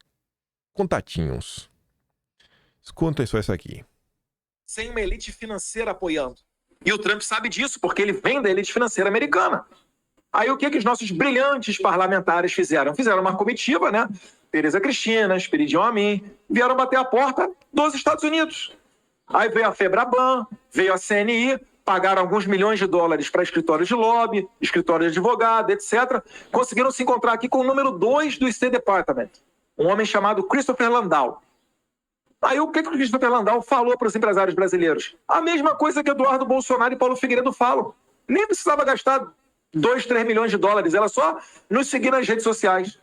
contatinhos. Escuta só isso aqui. Sem uma elite financeira apoiando. E o Trump sabe disso, porque ele vem da elite financeira americana. Aí o que os nossos brilhantes parlamentares fizeram? Fizeram uma comitiva, né? Tereza Cristina, Esperidião Amin, vieram bater a porta dos Estados Unidos. Aí veio a Febraban, veio a CNI, pagaram alguns milhões de dólares para escritórios de lobby, escritórios de advogado, etc. Conseguiram se encontrar aqui com o número 2 do State Department, um homem chamado Christopher Landau. Aí o que o Christopher Landau falou para os empresários brasileiros? A mesma coisa que Eduardo Bolsonaro e Paulo Figueiredo falam. Nem precisava gastar 2, 3 milhões de dólares, era só nos seguir nas redes sociais.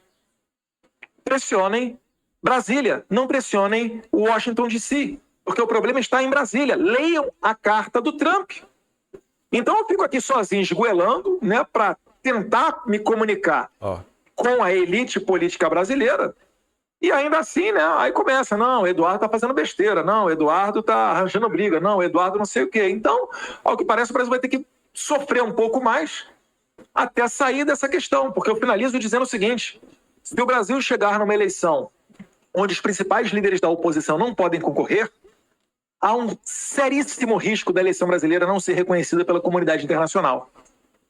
Pressionem Brasília, não pressionem Washington DC, porque o problema está em Brasília. Leiam a carta do Trump. Então eu fico aqui sozinho, esgoelando, né, para tentar me comunicar com a elite política brasileira. E ainda assim, né, aí começa, não, o Eduardo tá fazendo besteira, não, o Eduardo tá arranjando briga, não, o Eduardo não sei o quê. Então, ao que parece, o Brasil vai ter que sofrer um pouco mais até sair dessa questão, porque eu finalizo dizendo o seguinte: se o Brasil chegar numa eleição onde os principais líderes da oposição não podem concorrer, há um seríssimo risco da eleição brasileira não ser reconhecida pela comunidade internacional.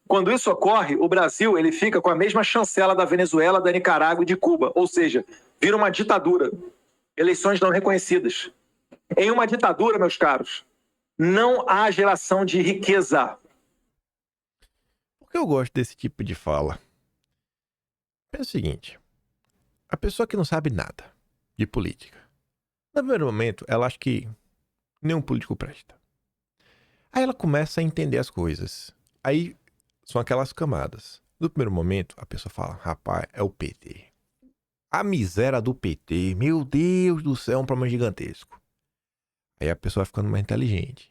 Quando isso ocorre, o Brasil ele fica com a mesma chancela da Venezuela, da Nicarágua e de Cuba, ou seja, vira uma ditadura. Eleições não reconhecidas. Em uma ditadura, meus caros, não há geração de riqueza. Por que eu gosto desse tipo de fala? É o seguinte, a pessoa que não sabe nada de política, no primeiro momento, ela acha que nenhum político presta. Aí ela começa a entender as coisas. Aí são aquelas camadas. No primeiro momento, a pessoa fala, rapaz, é o PT. A miséria do PT, meu Deus do céu, é um problema gigantesco. Aí a pessoa vai ficando mais inteligente.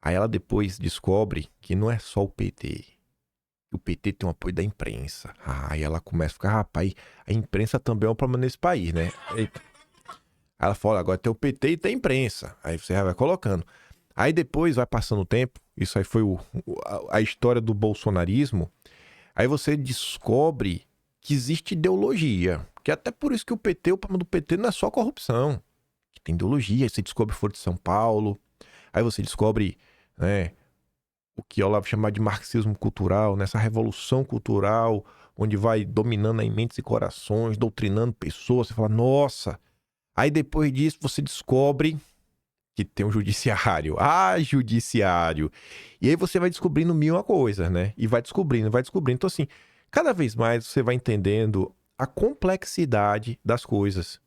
Aí ela depois descobre que não é só o PT. O PT tem um apoio da imprensa. Aí ela começa a ficar, rapaz, a imprensa também é um problema nesse país, né? Aí ela fala, agora tem o PT e tem a imprensa. Aí você já vai colocando. Aí depois vai passando o tempo, isso aí foi a história do bolsonarismo, aí você descobre que existe ideologia, que é até por isso que o problema do PT não é só corrupção, que tem ideologia, aí você descobre Foro de São Paulo, aí você descobre, né, o que Olavo chama de marxismo cultural, nessa revolução cultural, onde vai dominando em mentes e corações, doutrinando pessoas, você fala, nossa, aí depois disso você descobre que tem um judiciário. Judiciário. E aí você vai descobrindo mil uma coisa, né? E vai descobrindo. Então, assim, cada vez mais você vai entendendo a complexidade das coisas.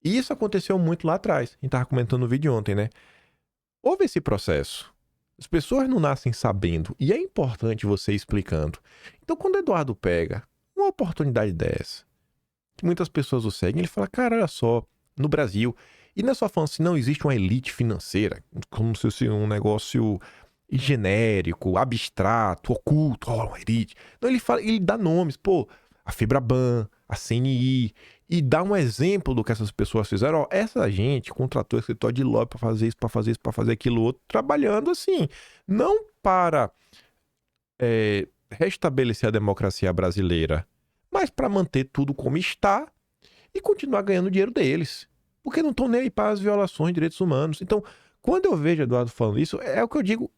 E isso aconteceu muito lá atrás. A gente tava comentando no vídeo ontem, né? Houve esse processo. As pessoas não nascem sabendo. E é importante você ir explicando. Então, quando o Eduardo pega uma oportunidade dessa, que muitas pessoas o seguem, ele fala, cara, olha só, no Brasil... E não é só falando assim, não existe uma elite financeira, como se fosse um negócio genérico, abstrato, oculto, uma elite. Não, ele dá nomes, pô, a Febraban, a CNI, e dá um exemplo do que essas pessoas fizeram. Ó, essa gente contratou escritório de lobby para fazer isso, para fazer isso, para fazer aquilo outro, trabalhando assim, não para restabelecer a democracia brasileira, mas para manter tudo como está e continuar ganhando o dinheiro deles. Porque não estão nem aí para as violações de direitos humanos. Então, quando eu vejo Eduardo falando isso, é o que eu digo.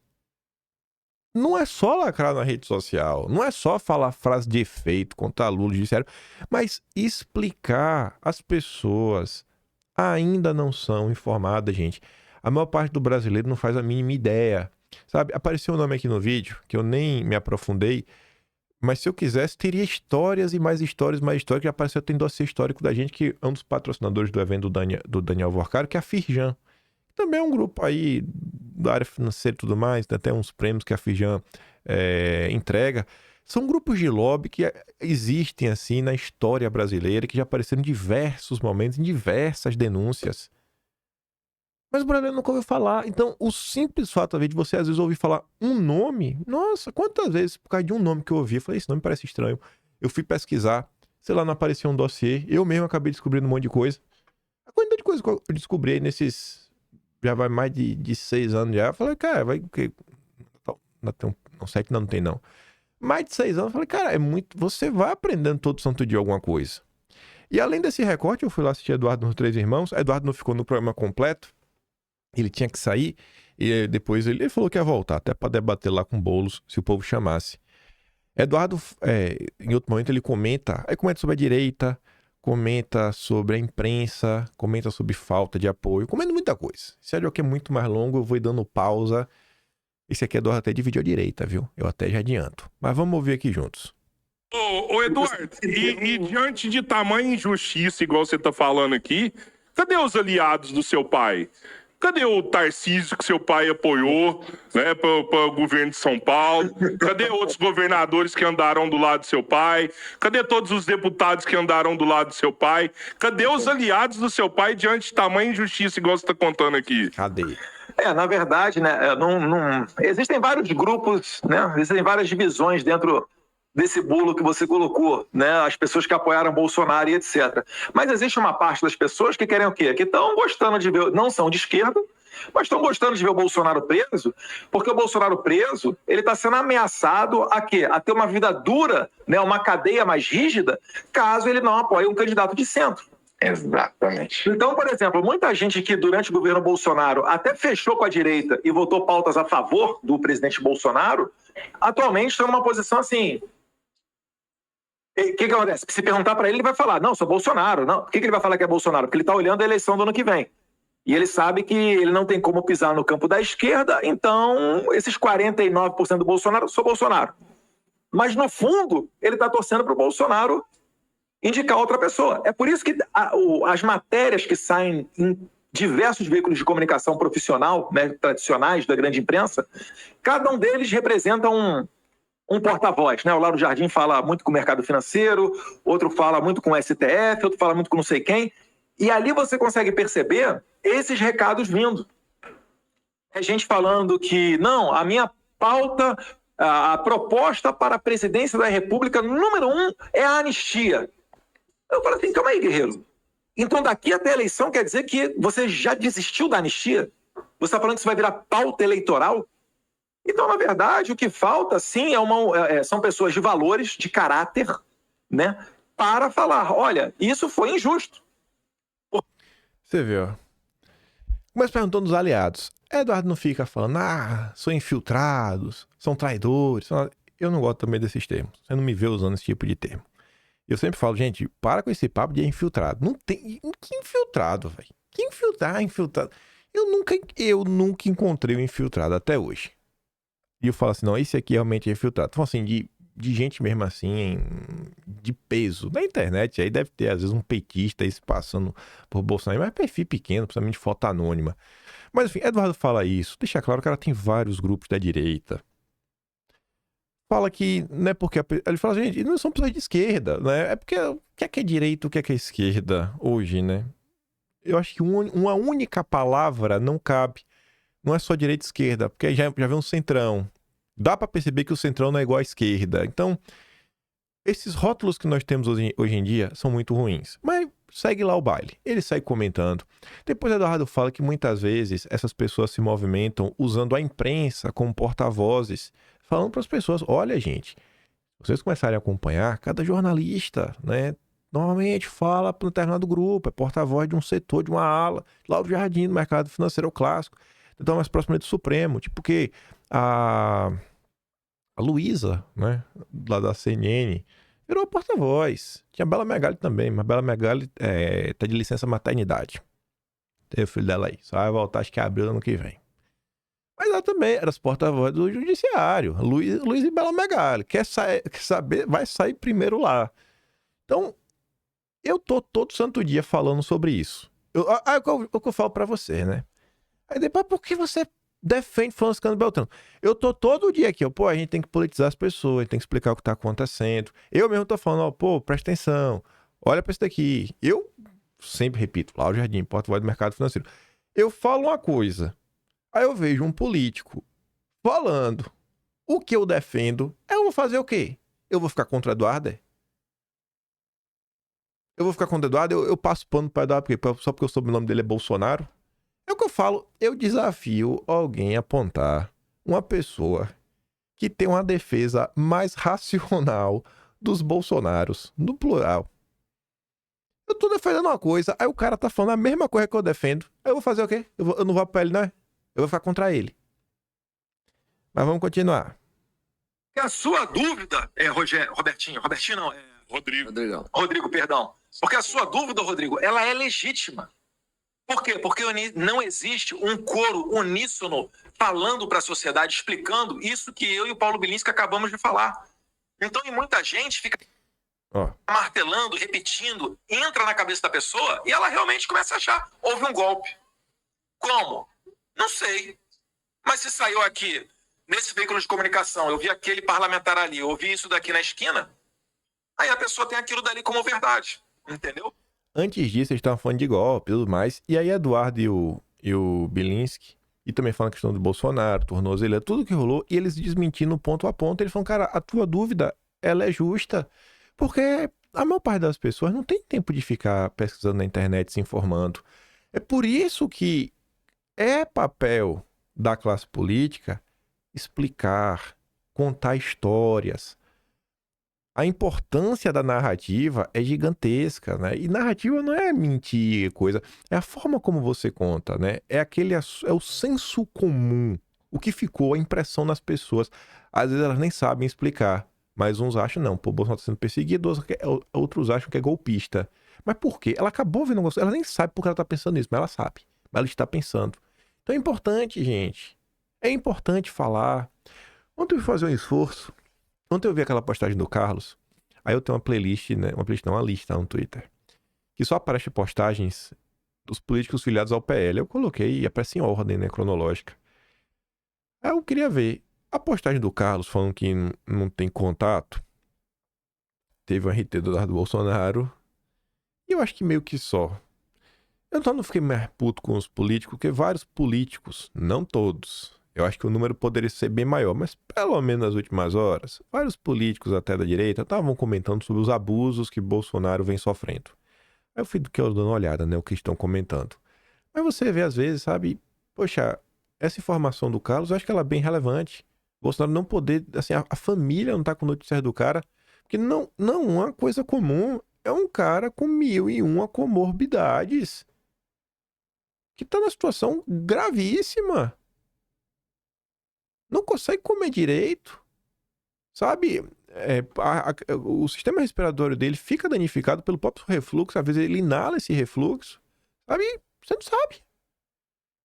Não é só lacrar na rede social, não é só falar frase de efeito contra Lula, judiciário, mas explicar. As pessoas ainda não são informadas, gente. A maior parte do brasileiro não faz a mínima ideia. Sabe, apareceu um nome aqui no vídeo, que eu nem me aprofundei, mas se eu quisesse, teria histórias e mais histórias, que apareceu, tem dossiê histórico da gente, que é um dos patrocinadores do evento do Daniel Vorcaro, que é a Firjan. Também é um grupo aí da área financeira e tudo mais, tem até uns prêmios que a Firjan entrega. São grupos de lobby que existem assim na história brasileira, que já apareceram em diversos momentos, em diversas denúncias. Mas o brasileiro nunca ouviu falar. Então, o simples fato de você às vezes ouvir falar um nome, nossa, quantas vezes por causa de um nome que eu ouvi, eu falei, esse nome parece estranho. Eu fui pesquisar, sei lá, não aparecia um dossiê, eu mesmo acabei descobrindo um monte de coisa. A quantidade de coisa que eu descobri nesses, já vai mais de 6 anos já, eu falei, cara, vai, que não tem não, 7 não tem não. Mais de 6 anos, eu falei, cara, é muito, você vai aprendendo todo santo dia alguma coisa. E além desse recorte, eu fui lá assistir Eduardo nos Três Irmãos, Eduardo não ficou no programa completo, ele tinha que sair, e depois ele falou que ia voltar, até para debater lá com Boulos, se o povo chamasse. Eduardo, em outro momento, ele comenta sobre a direita, comenta sobre a imprensa, comenta sobre falta de apoio, comenta muita coisa. Esse áudio aqui é muito mais longo, eu vou ir dando pausa. Esse aqui Eduardo até dividiu a direita, viu? Eu até já adianto. Mas vamos ouvir aqui juntos. Ô Eduardo, e diante de tamanha injustiça, igual você tá falando aqui, cadê os aliados do seu pai? Cadê o Tarcísio que seu pai apoiou, né, para o governo de São Paulo? Cadê outros governadores que andaram do lado do seu pai? Cadê todos os deputados que andaram do lado do seu pai? Cadê os aliados do seu pai diante de tamanha injustiça, igual você tá contando aqui? Cadê? Na verdade, né, existem vários grupos, né, existem várias divisões dentro desse bolo que você colocou, né, as pessoas que apoiaram Bolsonaro e etc. Mas existe uma parte das pessoas que querem o quê? Que estão gostando de ver, não são de esquerda, mas estão gostando de ver o Bolsonaro preso, porque o Bolsonaro preso, ele está sendo ameaçado a quê? A ter uma vida dura, né, uma cadeia mais rígida, caso ele não apoie um candidato de centro. Exatamente. Então, por exemplo, muita gente que durante o governo Bolsonaro até fechou com a direita e votou pautas a favor do presidente Bolsonaro, atualmente está numa posição assim. O que acontece? Se perguntar para ele, ele vai falar, não, sou Bolsonaro. Não. Por que ele vai falar que é Bolsonaro? Porque ele está olhando a eleição do ano que vem. E ele sabe que ele não tem como pisar no campo da esquerda, então esses 49% do Bolsonaro, sou Bolsonaro. Mas, no fundo, ele está torcendo para o Bolsonaro indicar outra pessoa. É por isso que as matérias que saem em diversos veículos de comunicação profissional, né, tradicionais da grande imprensa, cada um deles representa um porta-voz, né? O Lauro Jardim fala muito com o mercado financeiro, outro fala muito com o STF, outro fala muito com não sei quem, e ali você consegue perceber esses recados vindo. É gente falando que, não, a minha pauta, a proposta para a presidência da República, número 1, é a anistia. Eu falo assim, calma aí, guerreiro. Então daqui até a eleição quer dizer que você já desistiu da anistia? Você está falando que isso vai virar pauta eleitoral? Então, na verdade, o que falta, sim, são pessoas de valores, de caráter, né, para falar, olha, isso foi injusto. Você vê, ó. Começa perguntando dos aliados. Eduardo não fica falando, são infiltrados, são traidores. Eu não gosto também desses termos. Você não me vê usando esse tipo de termo. Eu sempre falo, gente, para com esse papo de infiltrado. Não tem... Que infiltrado, velho? Que infiltrado? Eu nunca encontrei um infiltrado até hoje. E eu falo assim, não, esse aqui realmente é infiltrado. Então, assim, de gente mesmo assim, de peso. Na internet, aí deve ter, às vezes, um petista aí se passando por Bolsonaro, mas perfil pequeno, principalmente foto anônima. Mas, enfim, Eduardo fala isso. Deixa claro que ela tem vários grupos da direita. Fala que, né, porque... Ele fala, gente, não são pessoas de esquerda, né? É porque o que é direita, o que é esquerda hoje, né? Eu acho que uma única palavra não cabe. Não é só direita e esquerda, porque já vem um centrão. Dá pra perceber que o centrão não é igual à esquerda. Então, esses rótulos que nós temos hoje em dia são muito ruins. Mas segue lá o baile. Ele segue comentando. Depois Eduardo fala que muitas vezes essas pessoas se movimentam usando a imprensa como porta-vozes, falando para as pessoas, olha, gente, vocês começarem a acompanhar, cada jornalista, né, normalmente fala para um determinado grupo, é porta-voz de um setor, de uma ala, lá do Jardim, do mercado financeiro, é o clássico. Então, mais próximo do Supremo, tipo que a Luísa, né, lá da CNN, virou porta-voz. Tinha a Bela Megali também, mas a Bela Megali tá de licença maternidade. Tem o filho dela aí, só vai voltar, acho que abril do ano que vem. Mas ela também era porta-voz do judiciário, Luiz e Bela Megali. Quer saber, vai sair primeiro lá. Então, eu tô todo santo dia falando sobre isso. O que eu falo pra você, né? Aí depois, por que você defende fulano, ciclano, beltrano. Eu tô todo dia aqui, ó, pô, a gente tem que politizar as pessoas, a gente tem que explicar o que tá acontecendo. Eu mesmo tô falando, ó, pô, presta atenção, olha pra isso daqui. Eu sempre repito, Lauro Jardim, porta-voz do mercado financeiro. Eu falo uma coisa, aí eu vejo um político falando o que eu defendo, eu vou fazer o quê? Eu vou ficar contra o Eduardo? Eu vou ficar contra o Eduardo? Eu passo pano pra Eduardo só porque o sobrenome dele é Bolsonaro? É o que eu falo, eu desafio alguém a apontar uma pessoa que tem uma defesa mais racional dos Bolsonaros, no plural. Eu tô defendendo uma coisa, aí o cara tá falando a mesma coisa que eu defendo. Aí eu vou fazer o quê? Eu não vou pra ele, não é? Eu vou ficar contra ele. Mas vamos continuar. A sua dúvida, Robertinho não, Rodrigo, perdão. Porque a sua dúvida, Rodrigo, ela é legítima. Por quê? Porque não existe um coro uníssono falando para a sociedade, explicando isso que eu e o Paulo Bilinski acabamos de falar. Então, e muita gente fica martelando, repetindo, entra na cabeça da pessoa e ela realmente começa a achar, houve um golpe. Como? Não sei. Mas se saiu aqui, nesse veículo de comunicação, eu vi aquele parlamentar ali, eu vi isso daqui na esquina, aí a pessoa tem aquilo dali como verdade, entendeu? Antes disso, eles estavam falando de golpe e tudo mais, e aí Eduardo e o Bilinski, e também falando a questão do Bolsonaro, tornozeleira, tudo que rolou, e eles desmentindo ponto a ponto, eles falam, cara, a tua dúvida, ela é justa, porque a maior parte das pessoas não tem tempo de ficar pesquisando na internet, se informando. É por isso que é papel da classe política explicar, contar histórias. A importância da narrativa é gigantesca, né? E narrativa não é mentir, coisa. É a forma como você conta, né? É o senso comum. O que ficou, a impressão nas pessoas. Às vezes elas nem sabem explicar. Mas uns acham, não, pô, o Bolsonaro está sendo perseguido, outros acham que é golpista. Mas por quê? Ela acabou vendo um negócio, ela nem sabe por que ela está pensando nisso, mas ela sabe. Mas ela está pensando. Então é importante, gente. É importante falar. Ontem eu fui fazer um esforço. Ontem eu vi aquela postagem do Carlos. Aí eu tenho uma playlist, né? Uma playlist não, uma lista no Twitter. Que só aparece postagens dos políticos filiados ao PL. Eu coloquei e aparece em ordem, né? Cronológica. Aí eu queria ver. A postagem do Carlos falando que não tem contato. Teve um RT do Eduardo Bolsonaro. E eu acho que meio que só. Eu só não fiquei mais puto com os políticos, porque vários políticos, não todos. Eu acho que o número poderia ser bem maior, mas pelo menos nas últimas horas, vários políticos até da direita estavam comentando sobre os abusos que Bolsonaro vem sofrendo. Aí eu fui dando uma olhada, né, o que estão comentando. Mas você vê às vezes, sabe, poxa, essa informação do Carlos, eu acho que ela é bem relevante. Bolsonaro não poder, assim, a família não tá com notícias do cara, porque não é uma coisa comum, é um cara com 1001 comorbidades, que tá numa situação gravíssima. Não consegue comer direito, sabe? O sistema respiratório dele fica danificado pelo próprio refluxo. Às vezes ele inala esse refluxo, sabe? Você não sabe.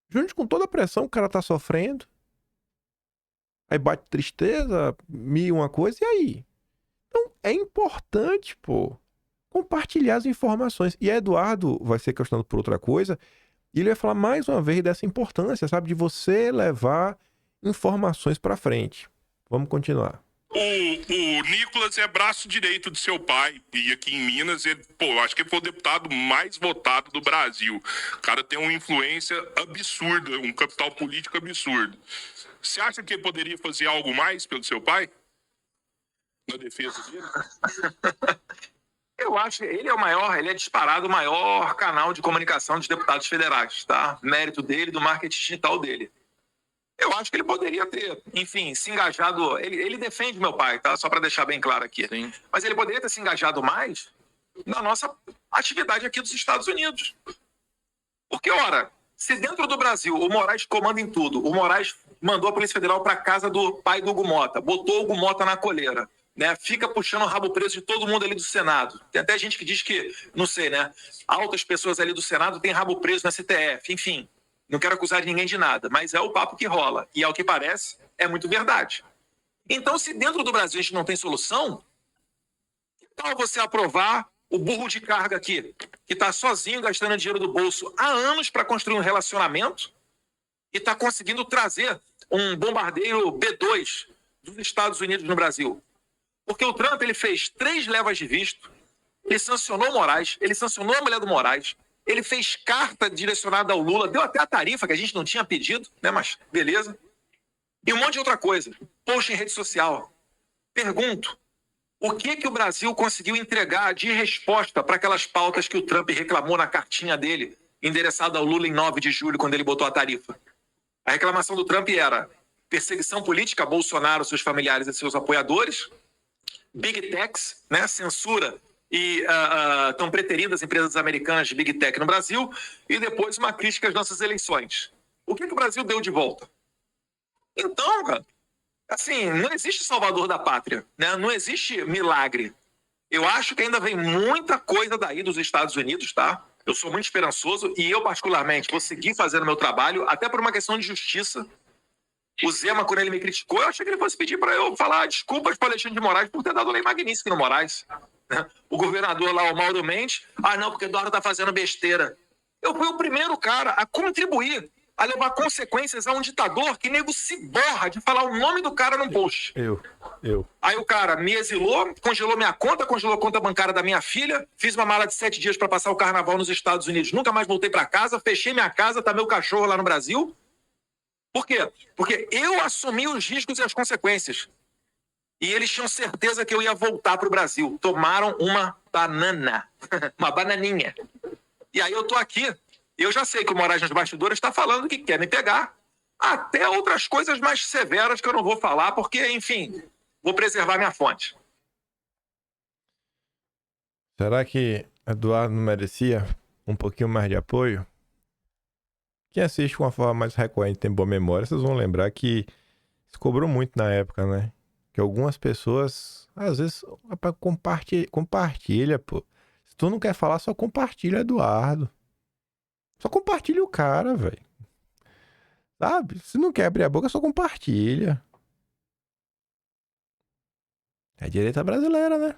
Junto com toda a pressão que o cara tá sofrendo. Aí bate tristeza, uma coisa, e aí? Então é importante, pô, compartilhar as informações. E Eduardo vai ser questionado por outra coisa, e ele vai falar mais uma vez dessa importância, sabe? De você levar informações pra frente. Vamos continuar. O Nicolas é braço direito de seu pai. E aqui em Minas, ele, acho que ele foi o deputado mais votado do Brasil. O cara tem uma influência absurda, um capital político absurdo. Você acha que ele poderia fazer algo mais pelo seu pai? Na defesa dele? Eu acho que ele é disparado o maior canal de comunicação dos deputados federais, tá? Mérito dele, do marketing digital dele. Eu acho que ele poderia ter, enfim, se engajado. Ele defende meu pai, tá? Só para deixar bem claro aqui. Sim. Mas ele poderia ter se engajado mais na nossa atividade aqui dos Estados Unidos. Porque, ora, se dentro do Brasil o Moraes comanda em tudo, o Moraes mandou a Polícia Federal para casa do pai do Hugo Mota, botou o Hugo Mota na coleira, né? Fica puxando o rabo preso de todo mundo ali do Senado. Tem até gente que diz que, não sei, né? Altas pessoas ali do Senado têm rabo preso na STF, enfim. Não quero acusar ninguém de nada, mas é o papo que rola. E ao que parece, é muito verdade. Então, se dentro do Brasil a gente não tem solução, então você aprovar o burro de carga aqui, que está sozinho gastando dinheiro do bolso há anos para construir um relacionamento, e está conseguindo trazer um bombardeiro B-2 dos Estados Unidos no Brasil. Porque o Trump ele fez 3 levas de visto, ele sancionou Moraes, ele sancionou a mulher do Moraes, ele fez carta direcionada ao Lula, deu até a tarifa que a gente não tinha pedido, né? Mas beleza. E um monte de outra coisa. Post em rede social. Pergunto, o que o Brasil conseguiu entregar de resposta para aquelas pautas que o Trump reclamou na cartinha dele, endereçada ao Lula em 9 de julho, quando ele botou a tarifa? A reclamação do Trump era perseguição política a Bolsonaro, seus familiares e seus apoiadores, Big Techs, né? Censura e tão preteridas empresas americanas de Big Tech no Brasil, e depois uma crítica às nossas eleições. O que o Brasil deu de volta? Então, cara, assim, não existe salvador da pátria, né? Não existe milagre. Eu acho que ainda vem muita coisa daí dos Estados Unidos, tá? Eu sou muito esperançoso e eu, particularmente, vou seguir fazendo meu trabalho, até por uma questão de justiça. O Zema, quando ele me criticou, eu achei que ele fosse pedir para eu falar desculpas para Alexandre de Moraes por ter dado lei magnífica no Moraes. O governador lá, o Mauro Mendes, não, porque o Dória tá fazendo besteira. Eu fui o primeiro cara a contribuir, a levar consequências a um ditador que nego se borra de falar o nome do cara num post. Eu. Aí o cara me exilou, congelou minha conta, congelou a conta bancária da minha filha, fiz uma mala de 7 dias para passar o carnaval nos Estados Unidos, nunca mais voltei para casa, fechei minha casa, tá meu cachorro lá no Brasil. Por quê? Porque eu assumi os riscos e as consequências. E eles tinham certeza que eu ia voltar para o Brasil. Tomaram uma banana, uma bananinha. E aí eu tô aqui. Eu já sei que o Moraes nos bastidores está falando que quer me pegar. Até outras coisas mais severas que eu não vou falar, porque, enfim, vou preservar minha fonte. Será que Eduardo não merecia um pouquinho mais de apoio? Quem assiste com uma forma mais recorrente tem boa memória, vocês vão lembrar que se cobrou muito na época, né? Que algumas pessoas, às vezes, compartilha, pô. Se tu não quer falar, só compartilha, Eduardo. Só compartilha o cara, velho. Sabe? Se não quer abrir a boca, só compartilha. É direita brasileira, né?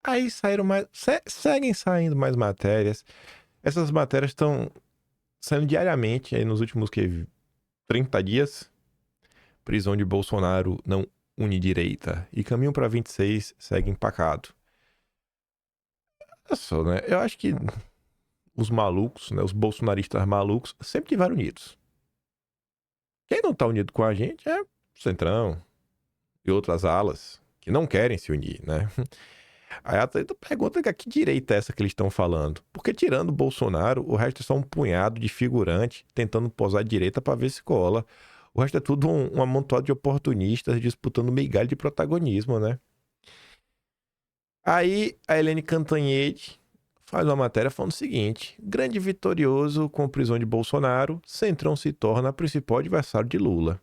Aí saíram mais... seguem saindo mais matérias. Essas matérias estão saindo diariamente aí nos últimos 30 dias. Prisão de Bolsonaro não une direita. E caminho para 26 segue empacado. Olha só, né? Eu acho que os malucos, né? Os bolsonaristas malucos sempre estiveram unidos. Quem não tá unido com a gente é o Centrão e outras alas que não querem se unir, né? Aí a Thalita pergunta que direita é essa que eles estão falando? Porque tirando o Bolsonaro, o resto é só um punhado de figurante tentando posar direita para ver se cola. O resto é tudo um amontoado de oportunistas disputando migalha de protagonismo, né? Aí a Helene Cantanhede faz uma matéria falando o seguinte: grande vitorioso com prisão de Bolsonaro, Centrão se torna principal adversário de Lula.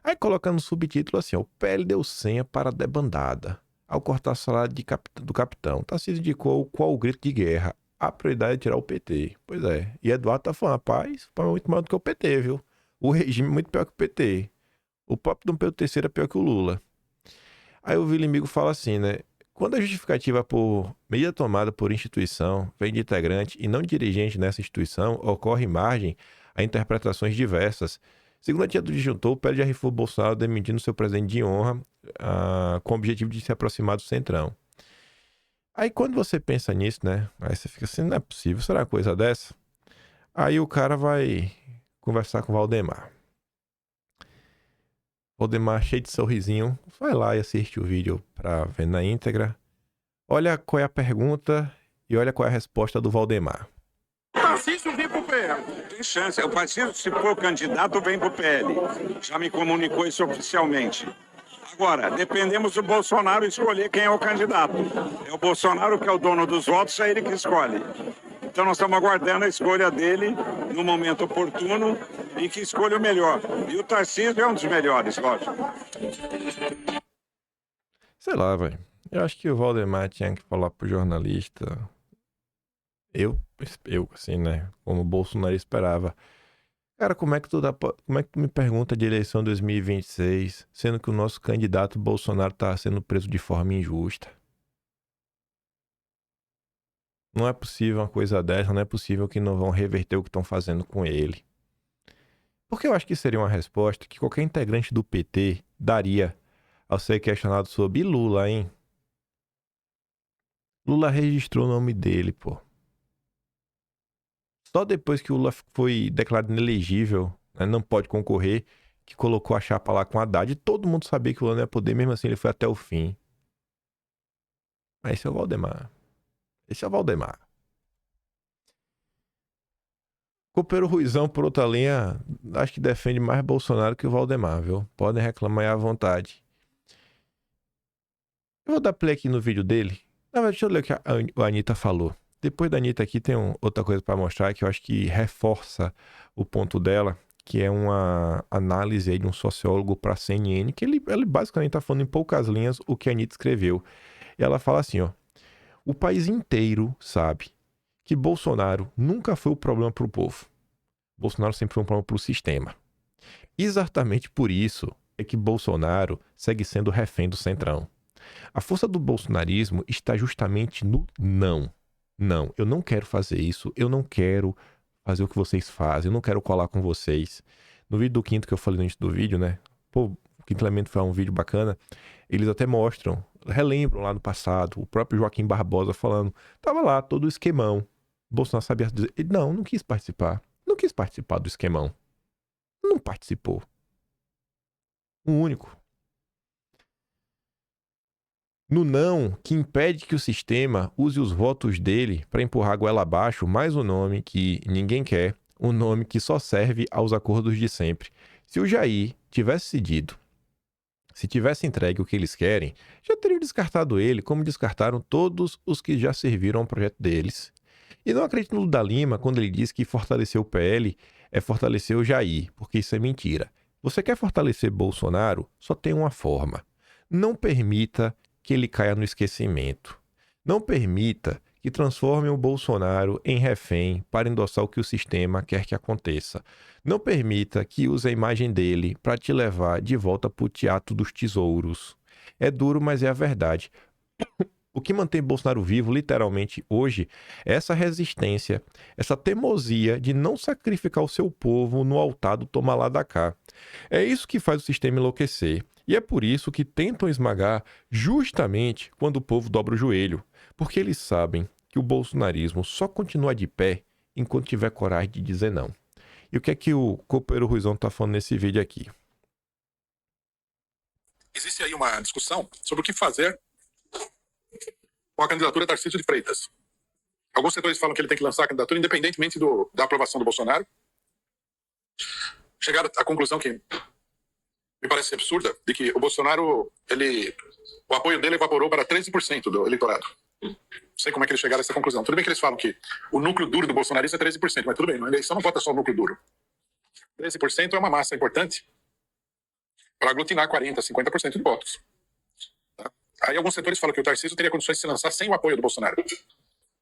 Aí coloca no subtítulo assim: o PL deu senha para a debandada. Ao cortar o salário do capitão, Tarcísio indicou qual o grito de guerra. A prioridade é tirar o PT. Pois é. E Eduardo tá falando, rapaz, é muito maior do que o PT, viu? O regime é muito pior que o PT. O próprio Dom Pedro III é pior que o Lula. Aí o Vilimigo fala assim, né? Quando a justificativa por medida tomada por instituição vem de integrante e não de dirigente nessa instituição, ocorre margem a interpretações diversas. Segundo a tia do disjuntor, o PL já arifou Bolsonaro demitindo seu presidente de honra com o objetivo de se aproximar do Centrão. Aí quando você pensa nisso, né? Aí você fica assim, não é possível, será uma coisa dessa? Aí o cara vai conversar com o Valdemar. Valdemar cheio de sorrisinho, vai lá e assiste o vídeo pra ver na íntegra. Olha qual é a pergunta e olha qual é a resposta do Valdemar. Tarcísio vem pro PL. Tem chance. O Tarcísio, se for candidato, vem pro PL. Já me comunicou isso oficialmente. Agora, dependemos do Bolsonaro escolher quem é o candidato. É o Bolsonaro que é o dono dos votos, é ele que escolhe. Então nós estamos aguardando a escolha dele no momento oportuno e que escolha o melhor. E o Tarcísio é um dos melhores, lógico. Sei lá, velho. Eu acho que o Valdemar tinha que falar pro jornalista. Eu assim, né? Como o Bolsonaro esperava. Cara, como é que tu me pergunta de eleição 2026, sendo que o nosso candidato Bolsonaro tá sendo preso de forma injusta? Não é possível uma coisa dessa, não é possível que não vão reverter o que estão fazendo com ele. Porque eu acho que seria uma resposta que qualquer integrante do PT daria ao ser questionado sobre Lula, hein? Lula registrou o nome dele, pô. Só depois que o Lula foi declarado inelegível, né, não pode concorrer, que colocou a chapa lá com a Haddad. E todo mundo sabia que o Lula não ia poder, mesmo assim ele foi até o fim. Mas esse é o Valdemar. Esse é o Valdemar. Copeiro Ruizão, por outra linha, acho que defende mais Bolsonaro que o Valdemar, viu? Podem reclamar aí à vontade. Eu vou dar play aqui no vídeo dele. Na verdade, deixa eu ler o que a Anitta falou. Depois da Anitta aqui tem outra coisa para mostrar que eu acho que reforça o ponto dela, que é uma análise aí de um sociólogo para a CNN, que ele basicamente está falando em poucas linhas o que a Anitta escreveu. E ela fala assim, ó: o país inteiro sabe que Bolsonaro nunca foi o problema para o povo. Bolsonaro sempre foi um problema para o sistema. Exatamente por isso é que Bolsonaro segue sendo refém do Centrão. A força do bolsonarismo está justamente no não. Não, eu não quero fazer isso, eu não quero fazer o que vocês fazem, eu não quero colar com vocês. No vídeo do Quinto que eu falei no início do vídeo, né? Pô, o Quinto Elemento foi um vídeo bacana. Eles até mostram, relembram lá no passado, o próprio Joaquim Barbosa falando, tava lá todo o esquemão. Bolsonaro sabia dizer, ele não quis participar. Não quis participar do esquemão. Não participou. O único. No não, que impede que o sistema use os votos dele para empurrar a goela abaixo mais um nome que ninguém quer, um nome que só serve aos acordos de sempre. Se o Jair tivesse cedido, se tivesse entregue o que eles querem, já teriam descartado ele, como descartaram todos os que já serviram ao projeto deles. E não acredito no Lula Lima quando ele diz que fortalecer o PL é fortalecer o Jair, porque isso é mentira. Você quer fortalecer Bolsonaro? Só tem uma forma. Não permita que ele caia no esquecimento. Não permita que transformem o Bolsonaro em refém para endossar o que o sistema quer que aconteça. Não permita que use a imagem dele para te levar de volta para o teatro dos tesouros. É duro, mas é a verdade. O que mantém Bolsonaro vivo, literalmente, hoje, é essa resistência, essa teimosia de não sacrificar o seu povo no altar do toma lá da cá. É isso que faz o sistema enlouquecer. E é por isso que tentam esmagar justamente quando o povo dobra o joelho. Porque eles sabem que o bolsonarismo só continua de pé enquanto tiver coragem de dizer não. E o que é que o Copeiro Ruizão está falando nesse vídeo aqui? Existe aí uma discussão sobre o que fazer com a candidatura de Tarcísio de Freitas. Alguns setores falam que ele tem que lançar a candidatura independentemente da aprovação do Bolsonaro. Chegaram à conclusão que me parece absurda, de que o Bolsonaro, o apoio dele evaporou para 13% do eleitorado. Não sei como é que eles chegaram a essa conclusão. Tudo bem que eles falam que o núcleo duro do bolsonarista é 13%, mas tudo bem, na eleição não vota só o núcleo duro. 13% é uma massa importante para aglutinar 40%, 50% de votos. Tá? Aí alguns setores falam que o Tarcísio teria condições de se lançar sem o apoio do Bolsonaro.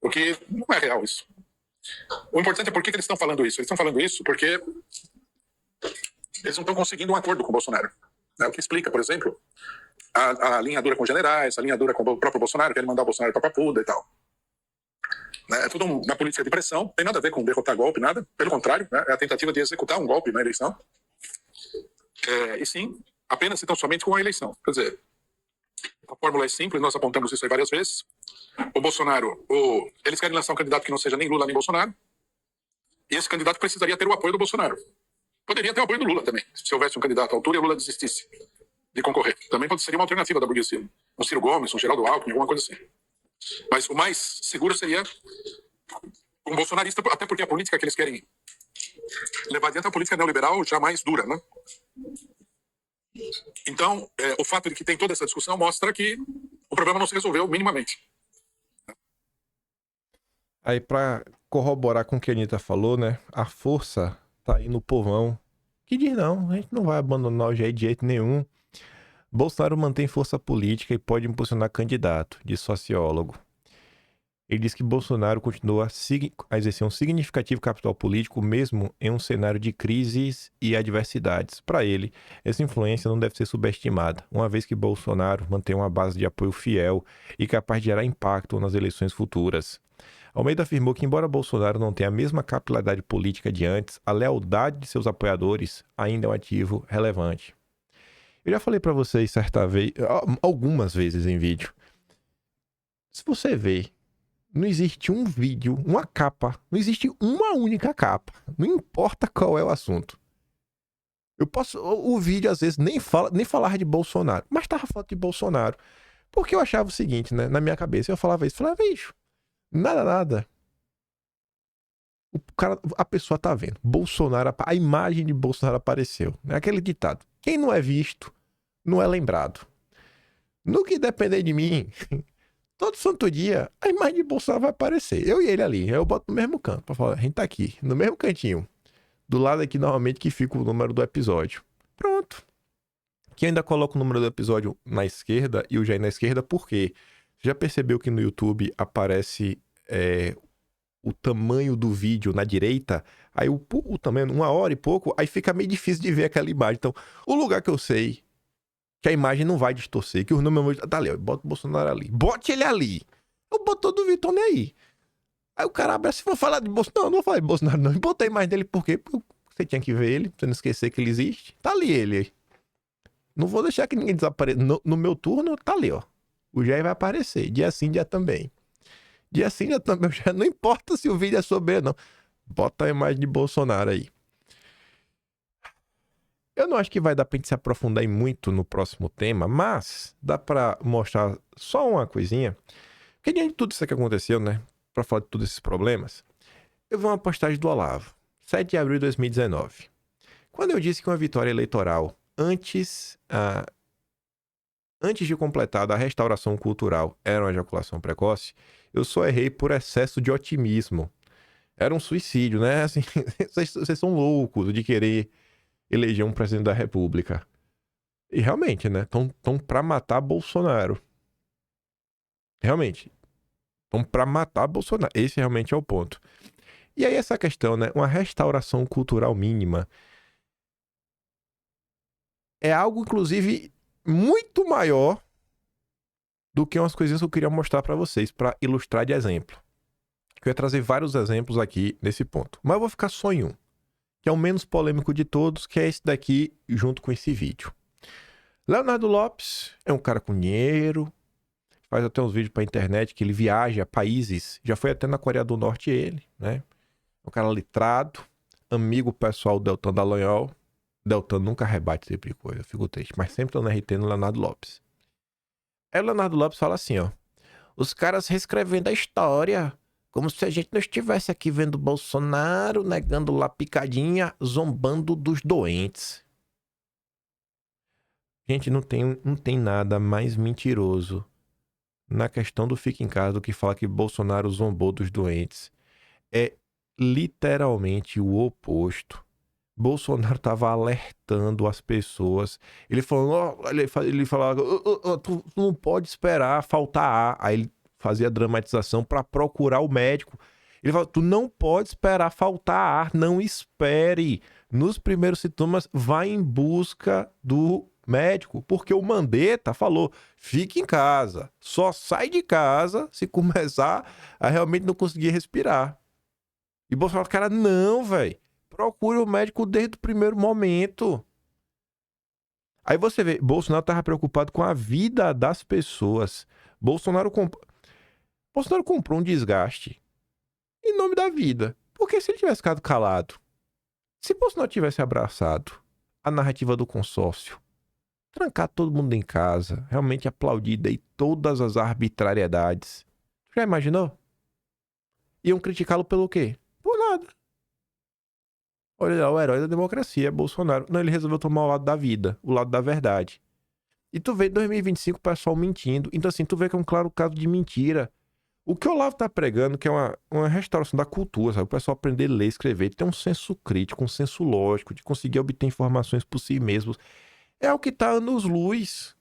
Porque não é real isso. O importante é por que eles estão falando isso. Eles estão falando isso porque eles não estão conseguindo um acordo com o Bolsonaro. O que explica, por exemplo, a linha dura com generais, a linha dura com o próprio Bolsonaro, querem mandar o Bolsonaro para Papuda e tal. É tudo uma política de pressão, não tem nada a ver com derrotar golpe, nada. Pelo contrário, é a tentativa de executar um golpe na eleição. E sim, apenas e tão somente com a eleição. Quer dizer, a fórmula é simples, nós apontamos isso aí várias vezes. O Bolsonaro, eles querem lançar um candidato que não seja nem Lula nem Bolsonaro, e esse candidato precisaria ter o apoio do Bolsonaro. Poderia ter o apoio do Lula também, se houvesse um candidato à altura e o Lula desistisse de concorrer. Também seria uma alternativa da burguesia. Um Ciro Gomes, um Geraldo Alckmin, alguma coisa assim. Mas o mais seguro seria um bolsonarista, até porque a política que eles querem levar adiante é a política neoliberal jamais dura, né? Então, o fato de que tem toda essa discussão mostra que o problema não se resolveu minimamente. Aí, para corroborar com o que a Anitta falou, né? A força tá aí no povão, que diz não, a gente não vai abandonar o Jair de jeito nenhum. Bolsonaro mantém força política e pode impulsionar candidato, diz sociólogo. Ele diz que Bolsonaro continua a exercer um significativo capital político mesmo em um cenário de crises e adversidades. Para ele, essa influência não deve ser subestimada, uma vez que Bolsonaro mantém uma base de apoio fiel e capaz de gerar impacto nas eleições futuras. Almeida afirmou que, embora Bolsonaro não tenha a mesma capilaridade política de antes, a lealdade de seus apoiadores ainda é um ativo relevante. Eu já falei pra vocês certa vez, algumas vezes em vídeo. Se você ver, não existe um vídeo, uma capa, não existe uma única capa. Não importa qual é o assunto. O vídeo às vezes nem falava de Bolsonaro, mas tava falando de Bolsonaro. Porque eu achava o seguinte, né? Na minha cabeça, eu falava isso, bicho, nada. A pessoa tá vendo. Bolsonaro, a imagem de Bolsonaro apareceu. É aquele ditado. Quem não é visto, não é lembrado. No que depender de mim, todo santo dia, a imagem de Bolsonaro vai aparecer. Eu e ele ali. Eu boto no mesmo canto. Pra falar, a gente tá aqui, no mesmo cantinho. Do lado aqui, normalmente, que fica o número do episódio. Pronto. Que ainda coloca o número do episódio na esquerda e o Jair na esquerda, porque já percebeu que no YouTube aparece o tamanho do vídeo na direita? Aí o tamanho, 1 hora e pouco, aí fica meio difícil de ver aquela imagem. Então, o lugar que eu sei que a imagem não vai distorcer, que o número tá ali, ó, bota o Bolsonaro ali. Bote ele ali. Eu botou do Vitor nem aí. Aí o cara abre assim, vou falar de Bolsonaro. Não vou falar de Bolsonaro, não. Eu botei mais dele por quê? Porque você tinha que ver ele, pra você não esquecer que ele existe. Tá ali ele. Não vou deixar que ninguém desapareça. No meu turno, tá ali, ó. O Jair vai aparecer. Dia sim, dia também. Dia sim, dia também. Já não importa se o vídeo é sobre ele, não. Bota a imagem de Bolsonaro aí. Eu não acho que vai dar pra gente se aprofundar em muito no próximo tema, mas dá pra mostrar só uma coisinha. Porque diante de tudo isso que aconteceu, né? Pra falar de todos esses problemas, eu vi uma postagem do Olavo, 7 de abril de 2019. Quando eu disse que uma vitória eleitoral antes de completada a restauração cultural era uma ejaculação precoce, eu só errei por excesso de otimismo. Era um suicídio, né? Assim, vocês são loucos de querer eleger um presidente da República. E realmente, né? Estão pra matar Bolsonaro. Realmente. Estão pra matar Bolsonaro. Esse realmente é o ponto. E aí essa questão, né? Uma restauração cultural mínima é algo, inclusive, muito maior do que umas coisinhas que eu queria mostrar pra vocês, pra ilustrar de exemplo. Eu ia trazer vários exemplos aqui nesse ponto. Mas eu vou ficar só em um, que é o menos polêmico de todos, que é esse daqui, junto com esse vídeo. Leonardo Lopes é um cara com dinheiro, faz até uns vídeos pra internet que ele viaja a países, já foi até na Coreia do Norte ele, né? É um cara letrado, amigo pessoal do Deltan Dallagnol. Deltan nunca rebate esse tipo de coisa, eu fico triste, mas sempre tô no RT no Leonardo Lopes. Aí o Leonardo Lopes fala assim, ó: os caras reescrevendo a história, como se a gente não estivesse aqui vendo Bolsonaro negando lá picadinha, zombando dos doentes. Gente, não tem nada mais mentiroso na questão do fica em casa do que falar que Bolsonaro zombou dos doentes. É literalmente o oposto. Bolsonaro estava alertando as pessoas. Ele falou, ele falava, tu não pode esperar faltar ar. Aí ele fazia dramatização para procurar o médico. Ele falou, tu não pode esperar faltar ar, não espere. Nos primeiros sintomas, vai em busca do médico, porque o Mandetta falou, fique em casa, só sai de casa se começar a realmente não conseguir respirar. E Bolsonaro, cara, não, velho. Procure o médico desde o primeiro momento. Aí você vê, Bolsonaro estava preocupado com a vida das pessoas. Bolsonaro comprou um desgaste em nome da vida. Porque se ele tivesse ficado calado, se Bolsonaro tivesse abraçado a narrativa do consórcio, trancar todo mundo em casa, realmente aplaudido aí todas as arbitrariedades, já imaginou? Iam criticá-lo pelo quê? Por nada. Olha lá, o herói da democracia, Bolsonaro. Não, ele resolveu tomar o lado da vida, o lado da verdade. E tu vê em 2025 o pessoal mentindo. Então assim, tu vê que é um claro caso de mentira. O que o Olavo tá pregando, que é uma restauração da cultura, sabe? O pessoal aprender a ler, escrever, ter um senso crítico, um senso lógico, de conseguir obter informações por si mesmos. É o que tá anos-luz.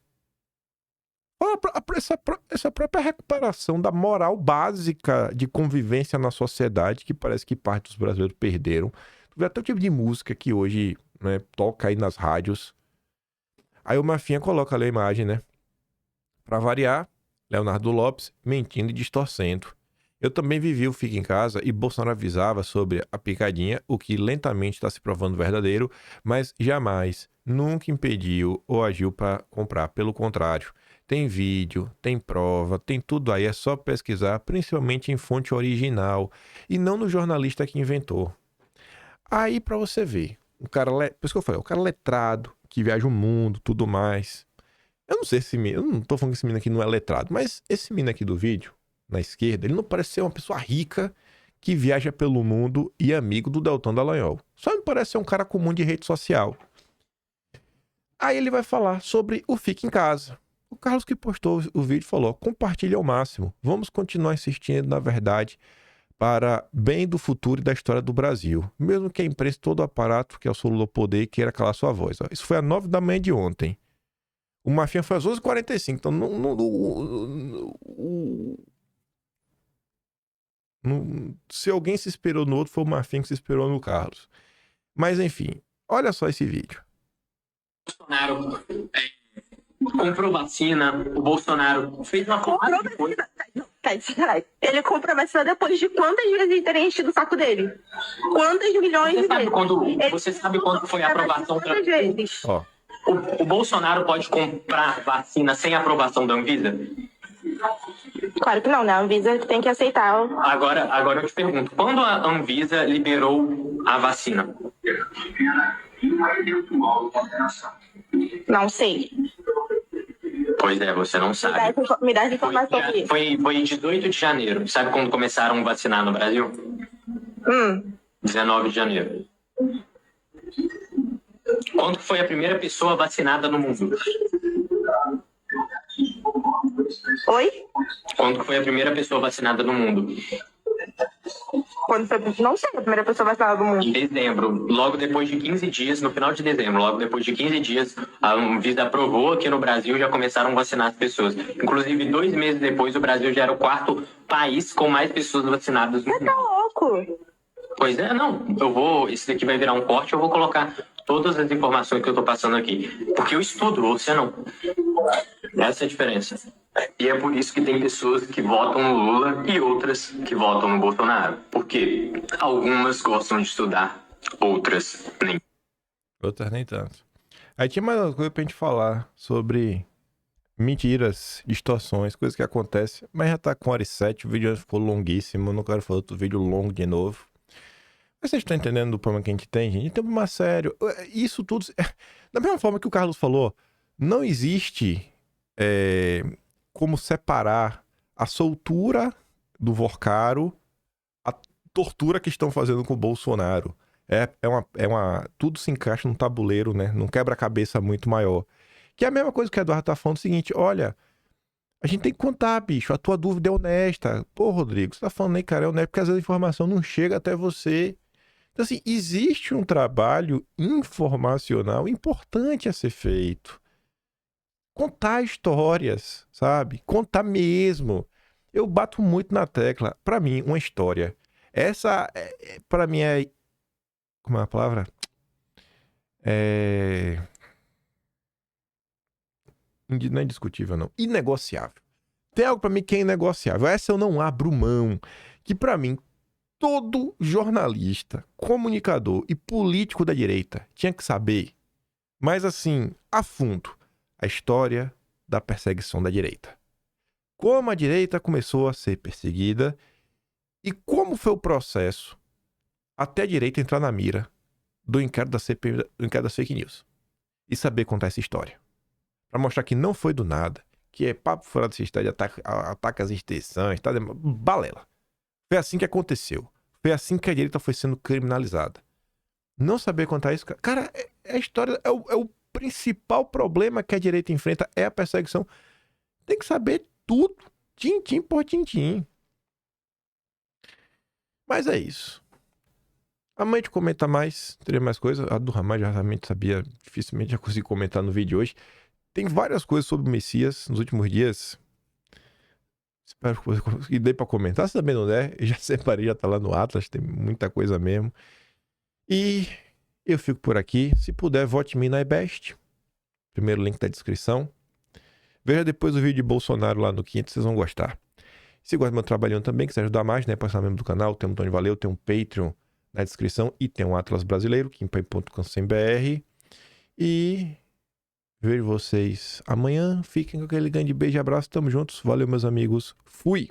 Essa própria recuperação da moral básica de convivência na sociedade, que parece que parte dos brasileiros perderam. Tu vê até o tipo de música que hoje, né, toca aí nas rádios. Aí o Mafinha coloca ali a imagem, né? Pra variar, Leonardo Lopes mentindo e distorcendo. Eu também vivi o Fica em Casa e Bolsonaro avisava sobre a picadinha, o que lentamente está se provando verdadeiro, mas jamais, nunca impediu ou agiu para comprar. Pelo contrário, tem vídeo, tem prova, tem tudo aí, é só pesquisar, principalmente em fonte original e não no jornalista que inventou. Aí para você ver, o cara, por isso que eu falei, o cara letrado, que viaja o mundo, tudo mais. Eu não sei se eu não tô falando que esse menino aqui não é letrado, mas esse menino aqui do vídeo, na esquerda, ele não parece ser uma pessoa rica que viaja pelo mundo e é amigo do Deltan Dallagnol. Só me parece ser um cara comum de rede social. Aí ele vai falar sobre o Fica em Casa. O Carlos que postou o vídeo falou, compartilhe ao máximo. Vamos continuar insistindo na verdade para bem do futuro e da história do Brasil. Mesmo que a imprensa, todo o aparato que assolou o poder queira calar sua voz. Isso foi às 9 da manhã de ontem. O Mafinha foi às 11h45. Então, se alguém se esperou no outro, foi o Mafinha que se esperou no Carlos. Mas, enfim, olha só esse vídeo. Bolsonaro comprou vacina, o Bolsonaro fez uma porrada de coisa. Ele compra vacina depois de quantas vezes ele teria enchido o saco dele? Quantas milhões de vezes? Você sabe quando foi a aprovação da Anvisa? Ó. O Bolsonaro pode comprar vacina sem aprovação da Anvisa? Claro que não, né? A Anvisa tem que aceitar. Agora eu te pergunto, quando a Anvisa liberou a vacina? Não sei. Pois é, você não sabe. Me dá essa informação aqui. Foi 18 de janeiro. Sabe quando começaram a vacinar no Brasil? 19 de janeiro. Quando foi a primeira pessoa vacinada no mundo? Oi? Quando foi a primeira pessoa vacinada no mundo? Quando foi... Não sei, a primeira pessoa vacinada do mundo. Em dezembro, logo depois de 15 dias, no final de dezembro, logo depois de 15 dias, a Anvisa aprovou aqui no Brasil, já começaram a vacinar as pessoas. Inclusive, 2 meses depois, o Brasil já era o 4º país com mais pessoas vacinadas no mundo. Você tá louco? Pois é, não. Esse daqui vai virar um corte, eu vou colocar todas as informações que eu tô passando aqui. Porque eu estudo, você não. Essa é a diferença. E é por isso que tem pessoas que votam no Lula e outras que votam no Bolsonaro. Porque algumas gostam de estudar, outras nem. Outras nem tanto. Aí tinha mais uma coisa pra gente falar sobre mentiras, distorções, coisas que acontecem. Mas já tá com 1h07, o vídeo ficou longuíssimo. Eu não quero fazer outro vídeo longo de novo. Mas vocês estão entendendo o problema que a gente tem, gente? A gente tem um problema sério. Isso tudo... Da mesma forma que o Carlos falou, não existe como separar a soltura do Vorcaro, a tortura que estão fazendo com o Bolsonaro. Tudo se encaixa num tabuleiro, né? Num quebra-cabeça muito maior. Que é a mesma coisa que o Eduardo tá falando, o seguinte, olha, a gente tem que contar, bicho, a tua dúvida é honesta. Pô, Rodrigo, você tá falando aí, cara, é honesto, porque às vezes a informação não chega até você. Então, assim, existe um trabalho informacional importante a ser feito. Contar histórias, sabe? Contar mesmo. Eu bato muito na tecla. Pra mim, uma história. Essa, pra mim, como é a palavra? Não é indiscutível, não. Inegociável. Tem algo pra mim que é inegociável. Essa eu não abro mão. Que pra mim, todo jornalista, comunicador e político da direita tinha que saber, mas assim, a fundo, a história da perseguição da direita. Como a direita começou a ser perseguida e como foi o processo até a direita entrar na mira do inquérito da CPI, do inquérito das fake news. E saber contar essa história. Para mostrar que não foi do nada, que é papo fora de sistema de ataque às instituições, tá? Balela. Foi assim que aconteceu. Foi assim que a direita foi sendo criminalizada. Não saber contar isso... Cara, a história... É o principal problema que a direita enfrenta é a perseguição. Tem que saber tudo. Tintim por tintim. Mas é isso. Amanhã a gente comenta mais. Teria mais coisa. A do Ramais já realmente sabia. Dificilmente já consegui comentar no vídeo de hoje. Tem várias coisas sobre o Messias nos últimos dias. Espero que dê pra comentar. Se também não der, eu já separei, já tá lá no Atlas. Tem muita coisa mesmo. E eu fico por aqui. Se puder, vote em mim na iBest. Primeiro link da descrição. Veja depois o vídeo de Bolsonaro lá no Quinto, vocês vão gostar. Se gosta do meu trabalhão também, quiser ajudar mais, né? Pode ser membro do canal, tem um botão de valeu, tem um Patreon na descrição e tem um Atlas Brasileiro, kimpai.com.br. E vejo vocês amanhã. Fiquem com aquele grande beijo e abraço. Tamo juntos. Valeu, meus amigos. Fui!